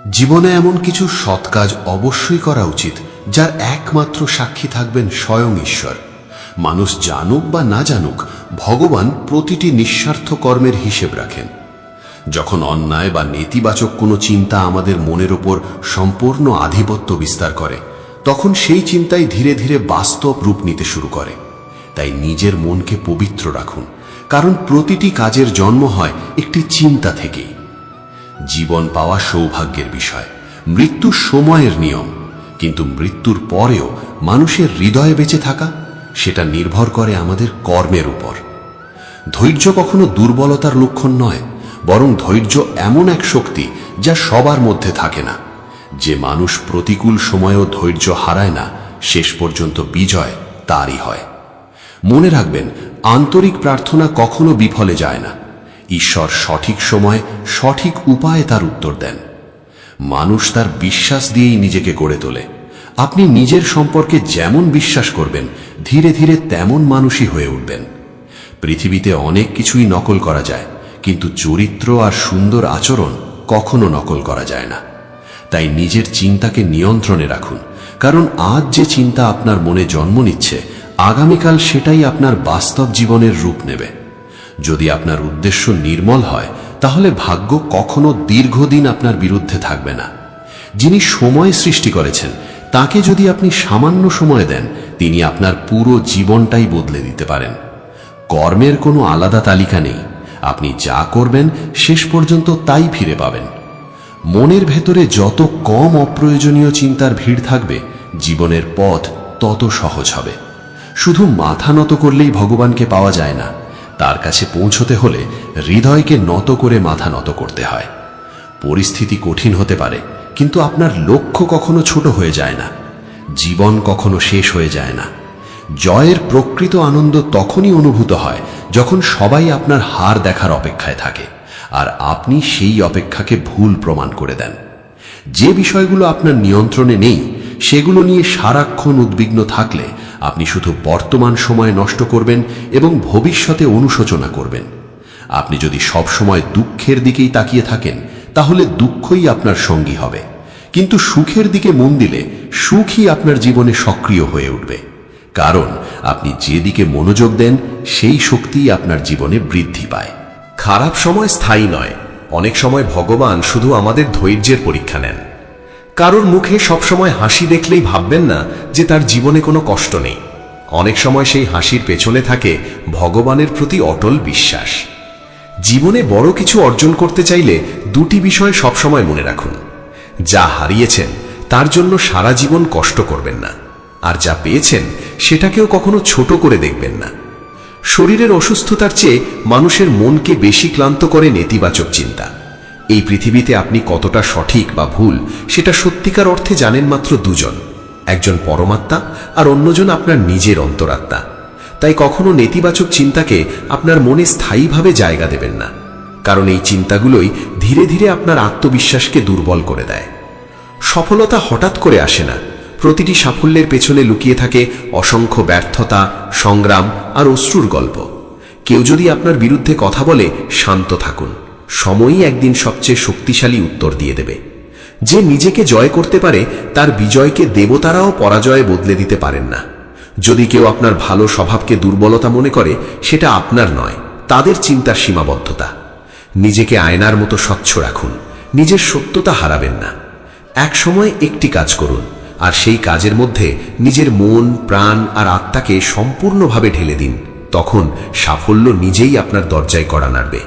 জীবনে এমন কিছু সৎ কাজ অবশ্যই করা উচিত যার একমাত্র সাক্ষী থাকবেন স্বয়ং ঈশ্বর। মানুষ জানুক বা না জানুক, ভগবান প্রতিটি নিঃস্বার্থ কর্মের হিসেব রাখেন। যখন অন্যায় বা নেতিবাচক কোনো চিন্তা আমাদের মনের ওপর সম্পূর্ণ আধিপত্য বিস্তার করে, তখন সেই চিন্তাই ধীরে ধীরে বাস্তব রূপ নিতে শুরু করে। তাই নিজের মনকে পবিত্র রাখুন, কারণ প্রতিটি কাজের জন্ম হয় একটি চিন্তা থেকেই। জীবন পাওয়া সৌভাগ্যের বিষয়, মৃত্যু সময়ের নিয়ম, কিন্তু মৃত্যুর পরেও মানুষের হৃদয়ে বেঁচে থাকা, সেটা নির্ভর করে আমাদের কর্মের উপর। ধৈর্য কখনো দুর্বলতার লক্ষণ নয়, বরং ধৈর্য এমন এক শক্তি যা সবার মধ্যে থাকে না। যে মানুষ প্রতিকূল সময়েও ধৈর্য হারায় না, শেষ পর্যন্ত বিজয় তারই হয়। মনে রাখবেন, আন্তরিক প্রার্থনা কখনো বিফলে যায় না। ঈশ্বর সঠিক সময় সঠিক উপায়ে তার উত্তর দেন। মানুষ তার বিশ্বাস দিয়েই নিজেকে গড়ে তোলে। আপনি নিজের সম্পর্কে যেমন বিশ্বাস করবেন, ধীরে ধীরে তেমন মানুষই হয়ে উঠবেন। পৃথিবীতে অনেক কিছুই নকল করা যায়, কিন্তু চরিত্র আর সুন্দর আচরণ কখনো নকল করা যায় না। তাই নিজের চিন্তাকে নিয়ন্ত্রণে রাখুন, কারণ আজ যে চিন্তা আপনার মনে জন্ম নিচ্ছে, আগামীকাল সেটাই আপনার বাস্তব জীবনের রূপ নেবে। যদি আপনার উদ্দেশ্য নির্মল হয়, তাহলে ভাগ্য কখনো দীর্ঘদিন আপনার বিরুদ্ধে থাকবে না। যিনি সময় সৃষ্টি করেছেন, তাকে যদি আপনি সামান্য সময় দেন, তিনি আপনার পুরো জীবনটাই বদলে দিতে পারেন। কর্মের কোনো আলাদা তালিকা নেই। আপনি যা করবেন শেষ পর্যন্ত তাই ফিরে পাবেন। মনের ভেতরে যত কম অপ্রয়োজনীয় চিন্তার ভিড় থাকবে, জীবনের পথ তত সহজ হবে। শুধু মাথা নত করলেই ভগবানকে পাওয়া যায় না। তার কাছে পৌঁছতে হলে হৃদয়কে নত করে মাথা নত করতে হয়। পরিস্থিতি কঠিন হতে পারে, কিন্তু আপনার লক্ষ্য কখনো ছোট হয়ে যায় না। জীবন কখনো শেষ হয়ে যায় না। জয়ের প্রকৃত আনন্দ তখনই অনুভূত হয় যখন সবাই আপনার হার দেখার অপেক্ষায় থাকে, আর আপনি সেই অপেক্ষাকে ভুল প্রমাণ করে দেন। যে বিষয়গুলো আপনার নিয়ন্ত্রণে নেই, সেগুলো নিয়ে সারাক্ষণ উদ্বিগ্ন থাকলে আপনি শুধু বর্তমান সময় নষ্ট করবেন এবং ভবিষ্যতে অনুশোচনা করবেন। আপনি যদি সব সময় দুঃখের দিকেই তাকিয়ে থাকেন, তাহলে দুঃখই আপনার সঙ্গী হবে। কিন্তু সুখের দিকে মন দিলে সুখই আপনার জীবনে সক্রিয় হয়ে উঠবে। কারণ আপনি যেদিকে মনোযোগ দেন, সেই শক্তিই আপনার জীবনে বৃদ্ধি পায়। খারাপ সময় স্থায়ী নয়। অনেক সময় ভগবান শুধু আমাদের ধৈর্যের পরীক্ষা নেন। কারোর মুখে সবসময় হাসি দেখলেই ভাববেন না যে তার জীবনে কোনো কষ্ট নেই। অনেক সময় সেই হাসির পেছনে থাকে ভগবানের প্রতি অটল বিশ্বাস। জীবনে বড় কিছু অর্জন করতে চাইলে দুটি বিষয় সবসময় মনে রাখুন। যা হারিয়েছেন তার জন্য সারা জীবন কষ্ট করবেন না, আর যা পেয়েছেন সেটাকেও কখনো ছোট করে দেখবেন না। শরীরের অসুস্থতার চেয়ে মানুষের মনকে বেশি ক্লান্ত করে নেতিবাচক চিন্তা। এই পৃথিবীতে আপনি কতটা সঠিক বা ভুল, সেটা সত্যিকার অর্থে জানেন মাত্র দুজন, একজন পরমাত্মা আর অন্যজন আপনার নিজের অন্তরাত্মা। তাই কখনো নেতিবাচক চিন্তাকে আপনার মনে স্থায়ীভাবে জায়গা দেবেন না, কারণ এই চিন্তাগুলোই ধীরে ধীরে আপনার আত্মবিশ্বাসকে দুর্বল করে দেয়। সফলতা হঠাৎ করে আসে না। প্রতিটি সাফল্যের পেছনে লুকিয়ে থাকে অসংখ্য ব্যর্থতা, সংগ্রাম আর অশ্রুর গল্প। কেউ যদি আপনার বিরুদ্ধে কথা বলে, শান্ত থাকুন। সময়ই একদিন সবচেয়ে শক্তিশালী উত্তর দিয়ে দেবে। যে নিজেকে জয় করতে পারে, তার বিজয়কে দেবতারাও পরাজয়ে বদলে দিতে পারেন না। যদি কেউ আপনার ভালো স্বভাবকে দুর্বলতা মনে করে, সেটা আপনার নয়, তাদের চিন্তার সীমাবদ্ধতা। নিজেকে আয়নার মতো স্বচ্ছ রাখুন। নিজের সত্যতা হারাবেন না। এক সময় একটি কাজ করুন, আর সেই কাজের মধ্যে নিজের মন, প্রাণ আর আত্মাকে সম্পূর্ণভাবে ঢেলে দিন। তখন সাফল্য নিজেই আপনার দরজায় কড়া নাড়বে।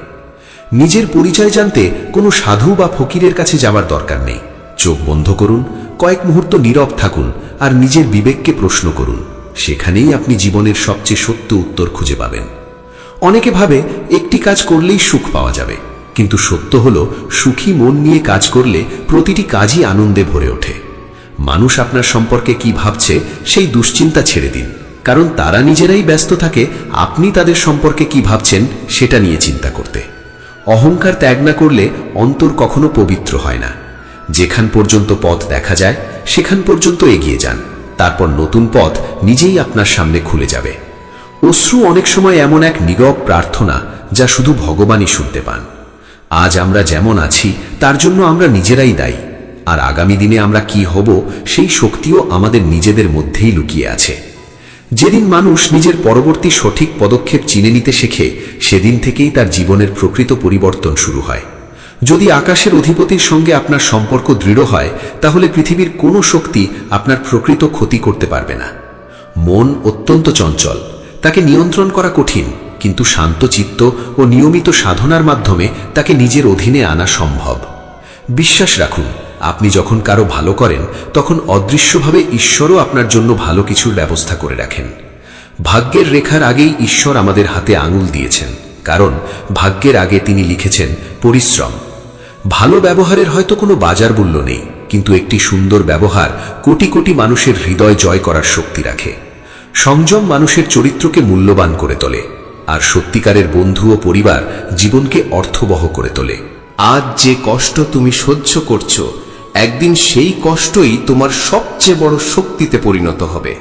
নিজের পরিচয় জানতে কোনো সাধু বা ফকিরের কাছে যাওয়ার দরকার নেই। চোখ বন্ধ করুন, কয়েক মুহূর্ত নীরব থাকুন আর নিজের বিবেককে প্রশ্ন করুন। সেখানেই আপনি জীবনের সবচেয়ে সত্য উত্তর খুঁজে পাবেন। অনেকে ভাবে একটি কাজ করলেই সুখ পাওয়া যাবে, কিন্তু সত্য হলো, সুখী মন নিয়ে কাজ করলে প্রতিটি কাজই আনন্দে ভরে ওঠে। মানুষ আপনার সম্পর্কে কি ভাবছে সেই দুশ্চিন্তা ছেড়ে দিন, কারণ তারা নিজেরাই ব্যস্ত থাকে আপনি তাদের সম্পর্কে কি ভাবছেন সেটা নিয়ে চিন্তা করতে। অহংকার ত্যাগ না করলে অন্তর কখনো পবিত্র হয় না। যেখান পর্যন্ত পথ দেখা যায় সেখান পর্যন্ত এগিয়ে যান, তারপর নতুন পথ নিজেই আপনার সামনে খুলে যাবে। অশ্রু অনেক সময় এমন এক নীরব প্রার্থনা যা শুধু ভগবানই শুনতে পান। আজ আমরা যেমন আছি তার জন্য আমরা নিজেরাই দায়ী। আর আগামী দিনে আমরা কি হব সেই শক্তিও আমাদের নিজেদের মধ্যেই লুকিয়ে আছে। যেদিন মানুষ নিজের পরবর্তী সঠিক পদক্ষেপ চিনে নিতে শেখে, সেদিন থেকেই তার জীবনের প্রকৃত পরিবর্তন শুরু হয়। যদি আকাশের অধিপতির সঙ্গে আপনার সম্পর্ক দৃঢ় হয়, তাহলে পৃথিবীর কোনো শক্তি আপনার প্রকৃত ক্ষতি করতে পারবে না। মন অত্যন্ত চঞ্চল, তাকে নিয়ন্ত্রণ করা কঠিন, কিন্তু শান্তচিত্ত ও নিয়মিত সাধনার মাধ্যমে তাকে নিজের অধীনে আনা সম্ভব। বিশ্বাস রাখুন, আপনি যখন কারো ভালো করেন, তখন অদৃশ্যভাবে ঈশ্বরও আপনার জন্য ভালো কিছুর ব্যবস্থা করে রাখেন। ভাগ্যের রেখার আগেই ঈশ্বর আমাদের হাতে আঙুল দিয়েছেন, কারণ ভাগ্যের আগে তিনি লিখেছেন পরিশ্রম। ভালো ব্যবহারের হয়তো কোনো বাজার মূল্য নেই, কিন্তু একটি সুন্দর ব্যবহার কোটি কোটি মানুষের হৃদয় জয় করার শক্তি রাখে। সংযম মানুষের চরিত্রকে মূল্যবান করে তোলে, আর সত্যিকারের বন্ধু ও পরিবার জীবনকে অর্থবহ করে তোলে। আজ যে কষ্ট তুমি সহ্য করছো, একদিন সেই কষ্টই তোমার সবচেয়ে বড় শক্তিতে পরিণত হবে।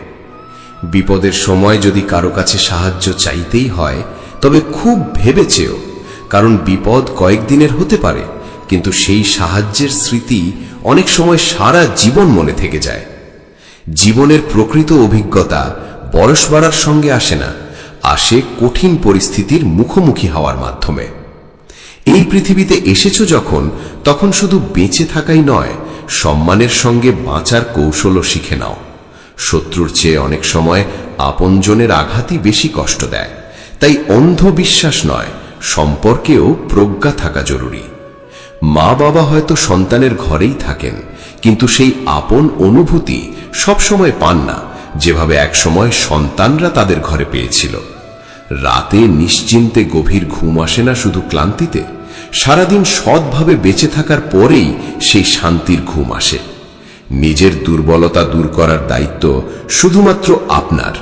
বিপদের সময় যদি কারো কাছে সাহায্য চাইতেই হয়, তবে খুব ভেবে চেও, কারণ বিপদ কয়েকদিনের হতে পারে, কিন্তু সেই সাহায্যের স্মৃতি অনেক সময় সারা জীবন মনে থেকে যায়। জীবনের প্রকৃত অভিজ্ঞতা বয়স বাড়ার সঙ্গে আসে না, আসে কঠিন পরিস্থিতির মুখোমুখি হওয়ার মাধ্যমে। এই পৃথিবীতে এসেছো যখন, তখন শুধু বেঁচে থাকাই নয়, সম্মানের সঙ্গে বাঁচার কৌশলও শিখে নাও। শত্রুর চেয়ে অনেক সময় আপনজনের আঘাতই বেশি কষ্ট দেয়, তাই অন্ধ বিশ্বাস নয়, সম্পর্কেও প্রজ্ঞা থাকা জরুরি। মা বাবা হয়তো সন্তানের ঘরেই থাকেন, কিন্তু সেই আপন অনুভূতি সবসময় পান না, যেভাবে একসময় সন্তানরা তাদের ঘরে পেয়েছিল। রাতে নিশ্চিন্তে গভীর ঘুম আসে না শুধু ক্লান্তিতে, সারাদিন সৎভাবে বেঁচে থাকার পরেই সেই শান্তির ঘুম আসে। নিজের দুর্বলতা দূর করার দায়িত্ব শুধুমাত্র আপনার।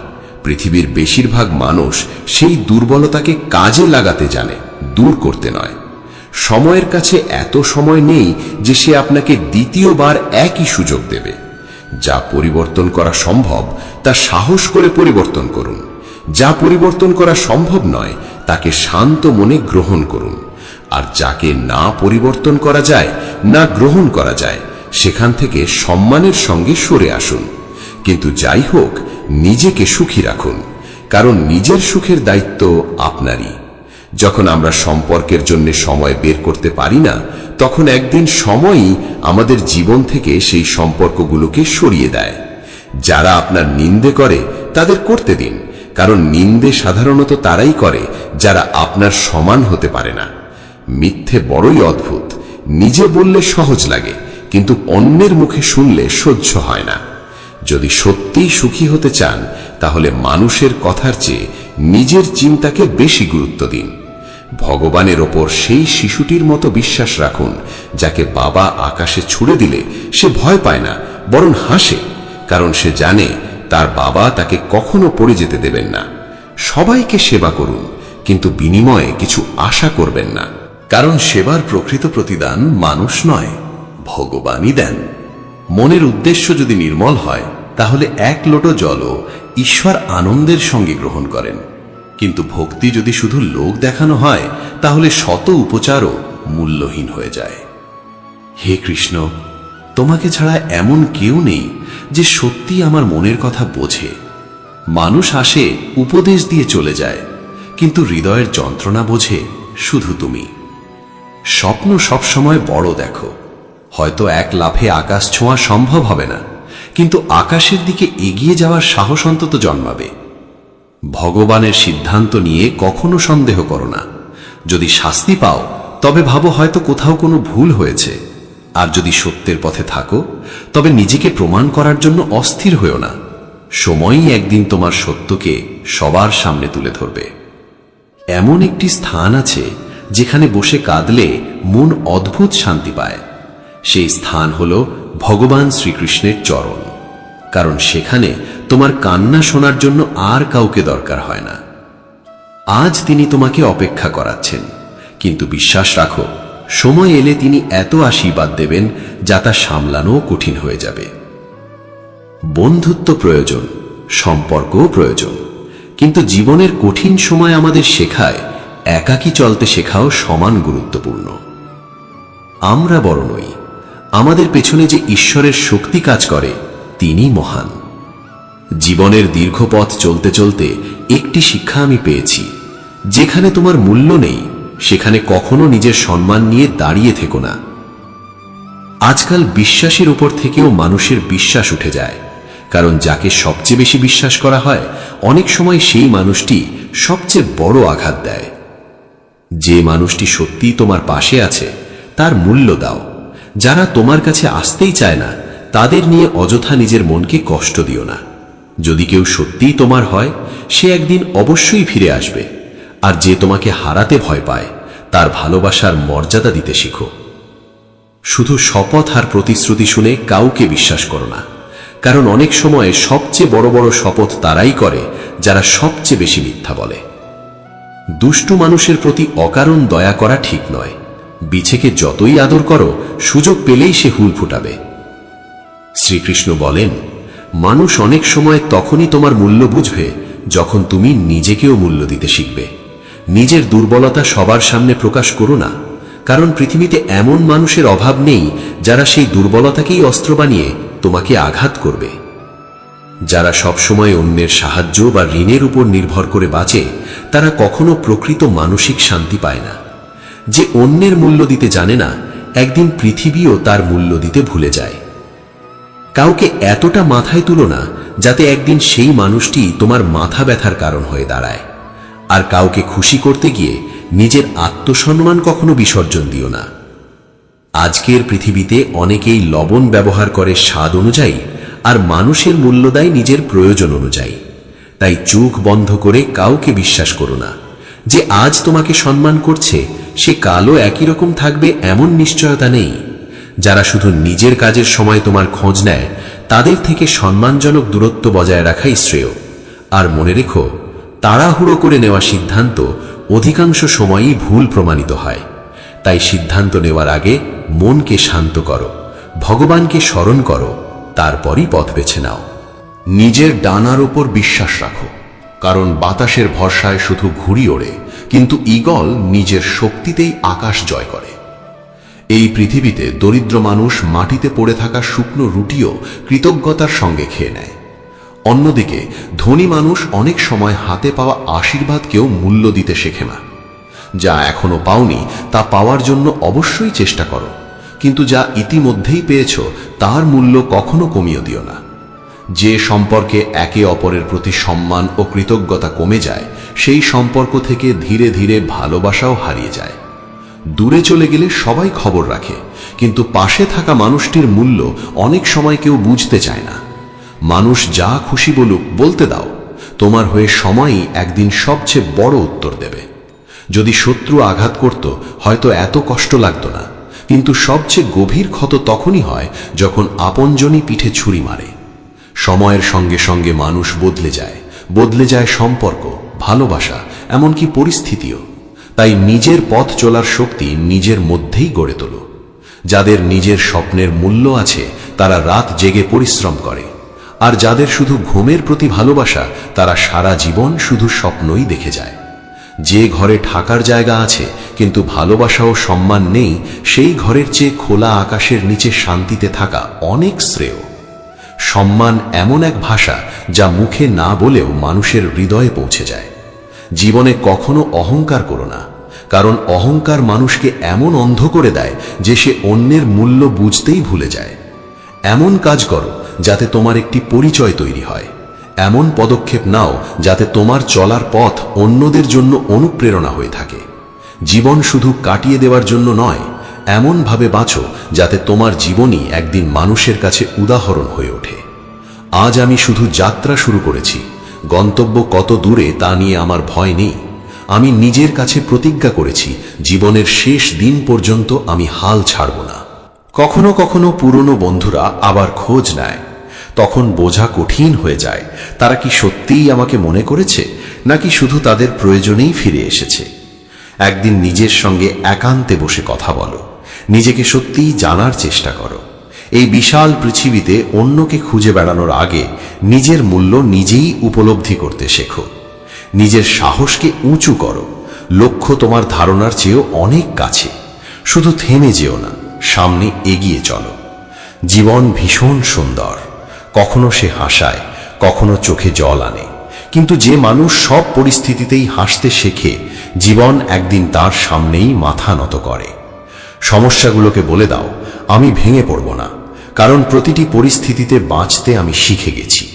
পৃথিবীর বেশিরভাগ মানুষ সেই দুর্বলতাকে কাজে লাগাতে জানে, দূর করতে নয়। সময়ের কাছে এত সময় নেই যে সে আপনাকে দ্বিতীয়বার একই সুযোগ দেবে। যা পরিবর্তন করা সম্ভব তা সাহস করে পরিবর্তন করুন। যা পরিবর্তন করা সম্ভব নয়, তাকে শান্ত মনে গ্রহণ করুন। আর যাকে না পরিবর্তন করা যায়, না গ্রহণ করা যায়, সেখান থেকে সম্মানের সঙ্গে সরে আসুন। কিন্তু যাই হোক, নিজেকে সুখী রাখুন, কারণ নিজের সুখের দায়িত্ব আপনারই। যখন আমরা সম্পর্কের জন্য সময় বের করতে পারি না, তখন একদিন সময়ই আমাদের জীবন থেকে সেই সম্পর্কগুলোকে সরিয়ে দেয়। যারা আপনার নিন্দে করে তাদের করতে দিন, কারণ নিন্দে সাধারণত তারাই করে যারা আপনার সমান হতে পারে না। মিথ্যে বড়ই অদ্ভুত, নিজে বললে সহজ লাগে, কিন্তু অন্যের মুখে শুনলে সহ্য হয় না। যদি সত্যিই সুখী হতে চান, তাহলে মানুষের কথার চেয়ে নিজের চিন্তাকে বেশি গুরুত্ব দিন। ভগবানের ওপর সেই শিশুটির মতো বিশ্বাস রাখুন, যাকে বাবা আকাশে ছুড়ে দিলে সে ভয় পায় না, বরং হাসে, কারণ সে জানে তার বাবা তাকে কখনো পড়ে যেতে দেবেন না। সবাইকে সেবা করুন, কিন্তু বিনিময়ে কিছু আশা করবেন না, কারণ সেবার প্রকৃত প্রতিদান মানুষ নয়, ভগবানই দেন। মনের উদ্দেশ্য যদি নির্মল হয়, তাহলে এক লোটো জলও ঈশ্বর আনন্দের সঙ্গে গ্রহণ করেন। কিন্তু ভক্তি যদি শুধু লোক দেখানো হয়, তাহলে শত উপচারও মূল্যহীন হয়ে যায়। হে কৃষ্ণ, তোমাকে ছাড়া এমন কেউ নেই যে সত্যি আমার মনের কথা বোঝে। মানুষ আসে, উপদেশ দিয়ে চলে যায়, কিন্তু হৃদয়ের যন্ত্রণা বোঝে শুধু তুমি। স্বপ্ন সবসময় বড় দেখো। হয়তো এক লাফে আকাশ ছোঁয়া সম্ভব হবে না, কিন্তু আকাশের দিকে এগিয়ে যাওয়ার সাহস অন্তত জন্মাবে। ভগবানের সিদ্ধান্ত নিয়ে কখনো সন্দেহ করো না। যদি শাস্তি পাও, তবে ভাবো হয়তো কোথাও কোনো ভুল হয়েছে। আর যদি সত্যের পথে থাকো, তবে নিজেকে প্রমাণ করার জন্য অস্থির হয়েও না। সময়ই একদিন তোমার সত্যকে সবার সামনে তুলে ধরবে। এমন একটি স্থান আছে যেখানে বসে কাঁদলে মন অদ্ভুত শান্তি পায়। সেই স্থান হল ভগবান শ্রীকৃষ্ণের চরণ, কারণ সেখানে তোমার কান্না শোনার জন্য আর কাউকে দরকার হয় না। আজ তিনি তোমাকে অপেক্ষা করাচ্ছেন, কিন্তু বিশ্বাস রাখো, সময় এলে তিনি এত আশীর্বাদ দেবেন যা তা সামলানো কঠিন হয়ে যাবে। বন্ধুত্ব প্রয়োজন, সম্পর্কও প্রয়োজন, কিন্তু জীবনের কঠিন সময় আমাদের শেখায় একাকী চলতে শেখাও সমান গুরুত্বপূর্ণ। আমরা বড় নই, আমাদের পেছনে যে ঈশ্বরের শক্তি কাজ করে তিনি মহান। জীবনের দীর্ঘ পথ চলতে চলতে একটি শিক্ষা আমি পেয়েছি, যেখানে তোমার মূল্য নেই সেখানে কখনো নিজের সম্মান নিয়ে দাঁড়িয়ে থেকো না। আজকাল বিশ্বাসের উপর থেকেও মানুষের বিশ্বাস উঠে যায়, কারণ যাকে সবচেয়ে বেশি বিশ্বাস করা হয় অনেক সময় সেই মানুষটি সবচেয়ে বড় আঘাত দেয়। যে মানুষটি সত্যিই তোমার পাশে আছে তার মূল্য দাও। যারা তোমার কাছে আসতেই চায় না তাদের নিয়ে অযথা নিজের মনকে কষ্ট দিও না। যদি কেউ সত্যিই তোমার হয় সে একদিন অবশ্যই ফিরে আসবে, আর যে তোমাকে হারাতে ভয় পায় তার ভালোবাসার মর্যাদা দিতে শিখো। শুধু শপথ আর প্রতিশ্রুতি শুনে কাউকে বিশ্বাস করো না, কারণ অনেক সময় সবচেয়ে বড় বড় শপথ তারাই করে যারা সবচেয়ে বেশি মিথ্যা বলে। দুষ্টু মানুষের প্রতি অকারণ দয়া করা ঠিক নয়। বিছেকে যতই আদর করো সুযোগ পেলেই সে হুল ফুটাবে। শ্রীকৃষ্ণ বলেন, মানুষ অনেক সময় তখনই তোমার মূল্য বুঝবে যখন তুমি নিজেকেও মূল্য দিতে শিখবে। নিজের দুর্বলতা সবার সামনে প্রকাশ করো না, কারণ পৃথিবীতে এমন মানুষের অভাব নেই যারা সেই দুর্বলতাকেই অস্ত্র বানিয়ে তোমাকে আঘাত করবে। যারা সবসময় অন্যের সাহায্য বা ঋণের উপর নির্ভর করে বাঁচে তারা কখনো প্রকৃত মানসিক শান্তি পায় না। যে অন্যের মূল্য দিতে জানে না একদিন পৃথিবীও তার মূল্য দিতে ভুলে যায়। কাউকে এতটা মাথায় তুলো না যাতে একদিন সেই মানুষটি তোমার মাথা ব্যথার কারণ হয়ে দাঁড়ায়। আর কাউকে খুশি করতে গিয়ে নিজের আত্মসম্মান কখনো বিসর্জন দিও না। আজকের পৃথিবীতে অনেকেই লবণ ব্যবহার করে স্বাদ অনুযায়ী, আর মানুষের মূল্য দেয় নিজের প্রয়োজন অনুযায়ী। তাই চোখ বন্ধ করে কাউকে বিশ্বাস করো না। যে আজ তোমাকে সম্মান করছে সে কালও একই রকম থাকবে এমন নিশ্চয়তা নেই। যারা শুধু নিজের কাজের সময় তোমার খোঁজ নেয় তাদের থেকে সম্মানজনক দূরত্ব বজায় রাখাই শ্রেয়। আর মনে রেখো, তাড়াহুড়ো করে নেওয়া সিদ্ধান্ত অধিকাংশ সময়ই ভুল প্রমাণিত হয়। তাই সিদ্ধান্ত নেওয়ার আগে মনকে শান্ত করো, ভগবানকে স্মরণ করো, তারপরই পথ বেছে নাও। নিজের ডানার উপর বিশ্বাস রাখো, কারণ বাতাসের ভরসায় শুধু ঘুড়ি ওড়ে, কিন্তু ঈগল নিজের শক্তিতেই আকাশ জয় করে। এই পৃথিবীতে দরিদ্র মানুষ মাটিতে পড়ে থাকা শুকনো রুটিও কৃতজ্ঞতার সঙ্গে খেয়ে নেয়। অন্যদিকে ধনী মানুষ অনেক সময় হাতে পাওয়া আশীর্বাদকেও মূল্য দিতে শেখে না। যা এখনো পাওনি তা পাওয়ার জন্য অবশ্যই চেষ্টা করো, কিন্তু যা ইতিমধ্যেই পেয়েছ তার মূল্য কখনো কমিয়ে দিও না। যে সম্পর্কে একে অপরের প্রতি সম্মান ও কৃতজ্ঞতা কমে যায় সেই সম্পর্ক থেকে ধীরে ধীরে ভালোবাসাও হারিয়ে যায়। দূরে চলে গেলে সবাই খবর রাখে, কিন্তু পাশে থাকা মানুষটির মূল্য অনেক সময় কেউ বুঝতে চায় না। মানুষ যা খুশি বলুক বলতে দাও, তোমার হয়ে সময়ই একদিন সবচেয়ে বড় উত্তর দেবে। যদি শত্রু আঘাত করত হয়তো এত কষ্ট লাগতো না, কিন্তু সবচেয়ে গভীর ক্ষত তখনই হয় যখন আপনজনই পিঠে ছুরি মারে। সময়ের সঙ্গে সঙ্গে মানুষ বদলে যায় সম্পর্ক, ভালোবাসা, এমনকি পরিস্থিতিও। তাই নিজের পথ চলার শক্তি নিজের মধ্যেই গড়ে তোলো। যাদের নিজের স্বপ্নের মূল্য আছে তারা রাত জেগে পরিশ্রম করে, আর যাদের শুধু ঘুমের প্রতি ভালোবাসা তারা সারা জীবন শুধু স্বপ্নই দেখে যায়। যে ঘরে থাকার জায়গা আছে কিন্তু ভালোবাসা ও সম্মান নেই, সেই ঘরের চেয়ে খোলা আকাশের নিচে শান্তিতে থাকা অনেক শ্রেয়। সম্মান এমন এক ভাষা যা মুখে না বলেও মানুষের হৃদয়ে পৌঁছে যায়। জীবনে কখনো অহংকার করো না, কারণ অহংকার মানুষকে এমন অন্ধ করে দেয় যে সে অন্যের মূল্য বুঝতেই ভুলে যায়। এমন কাজ করো যাতে তোমার একটি পরিচয় তৈরি হয়। এমন পদক্ষেপ নাও যাতে তোমার চলার পথ অন্যদের জন্য অনুপ্রেরণা হয়ে থাকে। জীবন শুধু কাটিয়ে দেওয়ার জন্য নয়, এমনভাবে বাঁচো যাতে তোমার জীবনই একদিন মানুষের কাছে উদাহরণ হয়ে ওঠে। আজ আমি শুধু যাত্রা শুরু করেছি, গন্তব্য কত দূরে তা নিয়ে আমার ভয় নেই। আমি নিজের কাছে প্রতিজ্ঞা করেছি জীবনের শেষ দিন পর্যন্ত আমি হাল ছাড়ব না। কখনো কখনো পুরনো বন্ধুরা আবার খোঁজ নেয়, তখন বোঝা কঠিন হয়ে যায় তারা কি সত্যিই আমাকে মনে করেছে নাকি শুধু তাদের প্রয়োজনেই ফিরে এসেছে। একদিন নিজের সঙ্গে একান্তে বসে কথা বলো, নিজেকে সত্যিই জানার চেষ্টা করো। এই বিশাল পৃথিবীতে অন্যকে খুঁজে বেড়ানোর আগে নিজের মূল্য নিজেই উপলব্ধি করতে শেখো। নিজের সাহসকে উঁচু করো, লক্ষ্য তোমার ধারণার চেয়েও অনেক কাছে। শুধু থেমে যেও না, সামনে এগিয়ে চলো। জীবন ভীষণ সুন্দর, কখনো সে হাসায়, কখনো চোখে জল আনে, কিন্তু যে মানুষ সব পরিস্থিতিতেই হাসতে শেখে, জীবন একদিন তার সামনেই মাথা নত করে। সমস্যাগুলোকে বলে দাও, আমি ভেঙে পড়ব না, কারণ প্রতিটি পরিস্থিতিতে বাঁচতে আমি শিখে গেছি।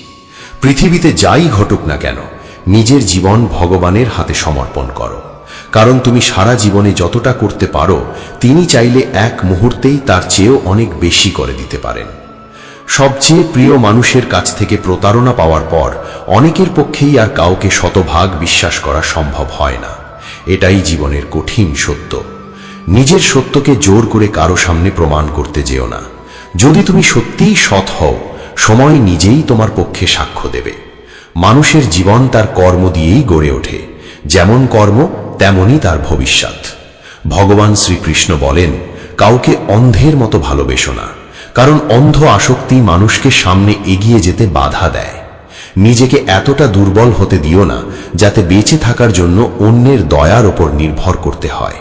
পৃথিবীতে যাই ঘটুক না কেন, নিজের জীবন ভগবানের হাতে সমর্পণ করো, কারণ তুমি সারা জীবনে যতটা করতে পারো, তিনি চাইলে এক মুহূর্তেই তার চেয়েও অনেক বেশি করে দিতে পারেন। সবচেয়ে প্রিয় মানুষের কাছ থেকে প্রতারণা পাওয়ার পর অনেকের পক্ষেই আর কাউকে শতভাগ বিশ্বাস করা সম্ভব হয় না। এটাই জীবনের কঠিন সত্য। নিজের সত্যকে জোর করে কারো সামনে প্রমাণ করতে যেও না। যদি তুমি সত্যিই সৎ হও, সময় নিজেই তোমার পক্ষে সাক্ষ্য দেবে। মানুষের জীবন তার কর্ম দিয়েই গড়ে ওঠে, যেমন কর্ম তেমনই তার ভবিষ্যৎ। ভগবান শ্রীকৃষ্ণ বলেন, কাউকে অন্ধের মতো ভালোবেসো না, কারণ অন্ধ আসক্তি মানুষকে সামনে এগিয়ে যেতে বাধা দেয়। নিজেকে এতটা দুর্বল হতে দিও না যাতে বেঁচে থাকার জন্য অন্যের দয়ার ওপর নির্ভর করতে হয়।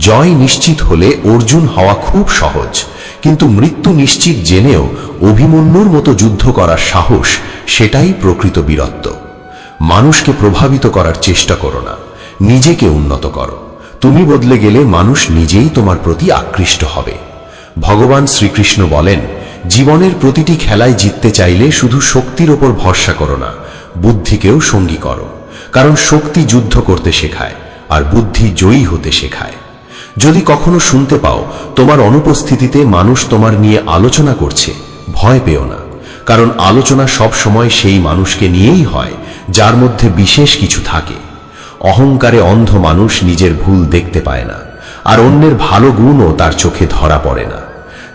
জয় নিশ্চিত হলে অর্জুন হওয়া খুব সহজ, কিন্তু মৃত্যু নিশ্চিত জেনেও অভিমন্যুর মতো যুদ্ধ করার সাহস, সেটাই প্রকৃত বীরত্ব। মানুষকে প্রভাবিত করার চেষ্টা করো না, নিজেকে উন্নত করো। তুমি বদলে গেলে মানুষ নিজেই তোমার প্রতি আকৃষ্ট হবে। ভগবান শ্রীকৃষ্ণ বলেন, জীবনের প্রতিটি খেলায় জিততে চাইলে শুধু শক্তির ওপর ভরসা করো না, বুদ্ধিকেও সঙ্গী করো, কারণ শক্তি যুদ্ধ করতে শেখায় আর বুদ্ধি জয়ী হতে শেখায়। যদি কখনো শুনতে পাও তোমার অনুপস্থিতিতে মানুষ তোমার নিয়ে আলোচনা করছে, ভয় পেও না, কারণ আলোচনা সব সময় সেই মানুষকে নিয়েই হয় যার মধ্যে বিশেষ কিছু থাকে। অহংকারে অন্ধ মানুষ নিজের ভুল দেখতে পায় না, আর অন্যের ভালো গুণও তার চোখে ধরা পড়ে না।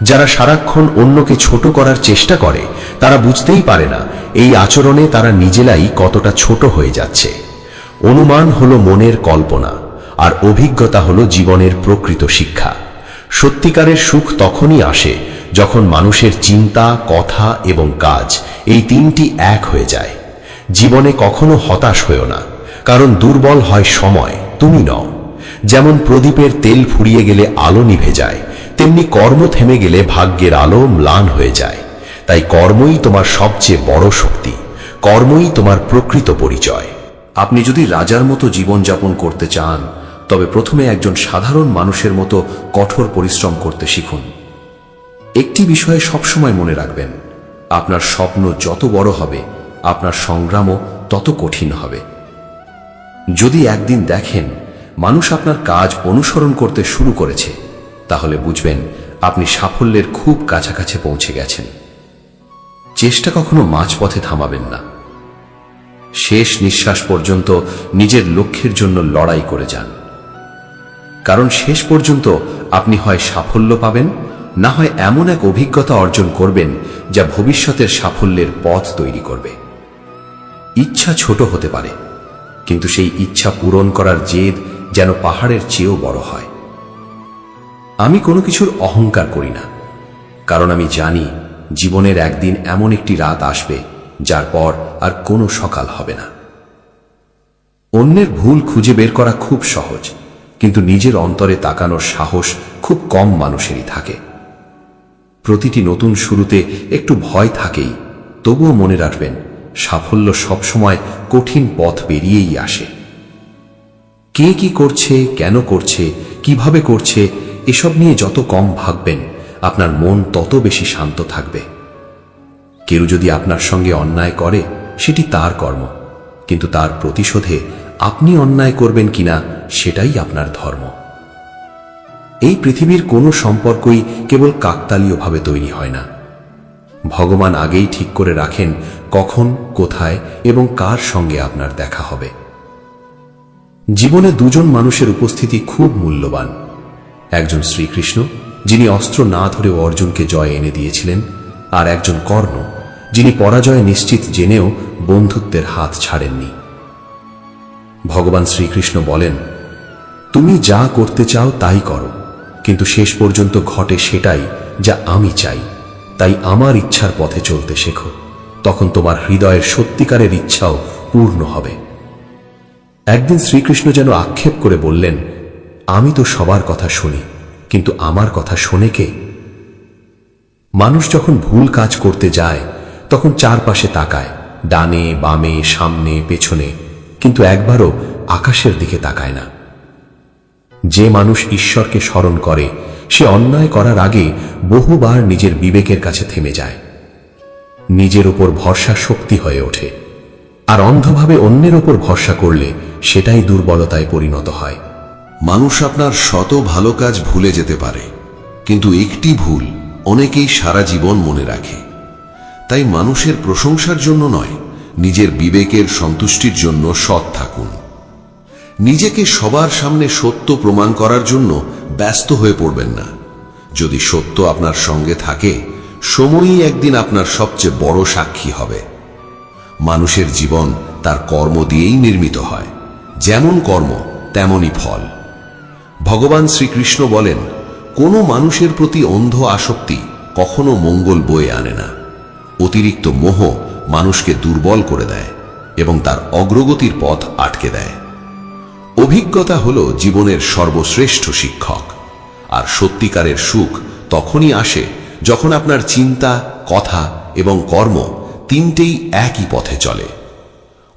যারা সারাক্ষণ অন্যকে ছোট করার চেষ্টা করে, তারা বুঝতেই পারে না এই আচরণে তারা নিজেরাই কতটা ছোট হয়ে যাচ্ছে। অনুমান হলো মনের কল্পনা, আর অভিজ্ঞতা হলো জীবনের প্রকৃত শিক্ষা। সত্যিকারের সুখ তখনই আসে যখন মানুষের চিন্তা, কথা এবং কাজ এই তিনটি এক হয়ে যায়। জীবনে কখনো হতাশ হয়েও না, কারণ দুর্বল হয় সময়, তুমি নও। যেমন প্রদীপের তেল ফুরিয়ে গেলে আলো নিভে যায়, তেমনি কর্ম থেমে গেলে ভাগ্যের আলো ম্লান হয়ে যায়। তাই কর্মই তোমার সবচেয়ে বড় শক্তি, কর্মই তোমার প্রকৃত পরিচয়। আপনি যদি রাজার মতো জীবনযাপন করতে চান, তবে প্রথমে একজন সাধারণ মানুষের মতো কঠোর পরিশ্রম করতে শিখুন। একটি বিষয়ে সবসময় মনে রাখবেন, আপনার স্বপ্ন যত বড় হবে, আপনার সংগ্রামও তত কঠিন হবে। যদি একদিন দেখেন মানুষ আপনার কাজ অনুসরণ করতে শুরু করেছে, তাহলে বুঝবেন আপনি সাফল্যের খুব কাছাকাছি পৌঁছে গেছেন। চেষ্টা কখনো মাঝপথে থামাবেন না। শেষ নিঃশ্বাস পর্যন্ত নিজের লক্ষ্যের জন্য লড়াই করে যান, কারণ শেষ পর্যন্ত আপনি হয় সাফল্য পাবেন, না হয় এমন এক অভিজ্ঞতা অর্জন করবেন যা ভবিষ্যতের সাফল্যের পথ তৈরি করবে। ইচ্ছা ছোট হতে পারে, কিন্তু সেই ইচ্ছা পূরণ করার জেদ যেন পাহাড়ের চেয়েও বড় হয়। আমি কোনো কিছুর অহংকার করি না, কারণ আমি জানি জীবনের একদিন এমন একটি রাত আসবে যার পর আর কোনো সকাল হবে না। অন্যের ভুল খুঁজে বের করা খুব সহজ, কিন্তু নিজের অন্তরে তাকানোর সাহস খুব কম মানুষেরই থাকে। প্রতিটি নতুন শুরুতে একটু ভয় থাকেই, তবুও মনে রাখবেন সাফল্য সবসময় কঠিন পথ পেরিয়েই আসে। কে কি করছে, কেন করছে, কিভাবে করছে, এসব নিয়ে যত কম ভাববেন, আপনার মন তত বেশি শান্ত থাকবে। কেউ যদি আপনার সঙ্গে অন্যায় করে, সেটি তার কর্ম, কিন্তু তার প্রতিশোধে আপনি অন্যায় করবেন কিনা সেটাই আপনার ধর্ম। এই পৃথিবীর কোনো সম্পর্কই কেবল কাকতালীয়ভাবে তৈরি হয় না। ভগবান আগেই ঠিক করে রাখেন কখন, কোথায় এবং কার সঙ্গে আপনার দেখা হবে। জীবনে দুজন মানুষের উপস্থিতি খুব মূল্যবান। একজন শ্রীকৃষ্ণ, যিনি অস্ত্র না ধরে অর্জুনকে জয় এনে দিয়েছিলেন, আর একজন কর্ণ, যিনি পরাজয় নিশ্চিত জেনেও বন্ধুত্বের হাত ছাড়েননি। ভগবান শ্রীকৃষ্ণ বলেন, তুমি যা করতে চাও তাই করো, কিন্তু শেষ পর্যন্ত ঘটে সেটাই যা আমি চাই। তাই আমার ইচ্ছার পথে চলতে শেখো, তখন তোমার হৃদয়ের সত্যিকারের ইচ্ছাও পূর্ণ হবে। একদিন শ্রীকৃষ্ণ যেন আক্ষেপ করে বললেন, আমি তো সবার কথা শুনি, কিন্তু আমার কথা শোনে কে? মানুষ যখন ভুল কাজ করতে যায় তখন চারপাশে তাকায়, ডানে বামে সামনে পেছনে, কিন্তু একবারও আকাশের দিকে তাকায় না। যে মানুষ ঈশ্বরকে স্মরণ করে সে অন্যায় করার আগে বহুবার নিজের বিবেকের কাছে থেমে যায়। নিজের ওপর ভরসা শক্তি হয়ে ওঠে, আর অন্ধভাবে অন্যের ওপর ভরসা করলে সেটাই দুর্বলতায় পরিণত হয়। মানুষ আপনার শত ভালো কাজ ভুলে যেতে পারে, কিন্তু একটি ভুল অনেকেই সারা জীবন মনে রাখে। তাই মানুষের প্রশংসার জন্য নয়, নিজের বিবেকের সন্তুষ্টির জন্য সৎ থাকুন। নিজেকে সবার সামনে সত্য প্রমাণ করার জন্য ব্যস্ত হয়ে পড়বেন না। যদি সত্য আপনার সঙ্গে থাকে, সময়ই একদিন আপনার সবচেয়ে বড় সাক্ষী হবে। মানুষের জীবন তার কর্ম দিয়েই নির্মিত হয়, যেমন কর্ম তেমনই ফল। ভগবান শ্রীকৃষ্ণ বলেন, কোনো মানুষের প্রতি অন্ধ আসক্তি কখনো মঙ্গল বয়ে আনে না। অতিরিক্ত মোহ মানুষকে দুর্বল করে দেয় এবং তার অগ্রগতির পথ আটকে দেয়। অভিজ্ঞতা হল জীবনের সর্বশ্রেষ্ঠ শিক্ষক, আর সত্যিকারের সুখ তখনই আসে যখন আপনার চিন্তা, কথা এবং কর্ম তিনটেই একই পথে চলে।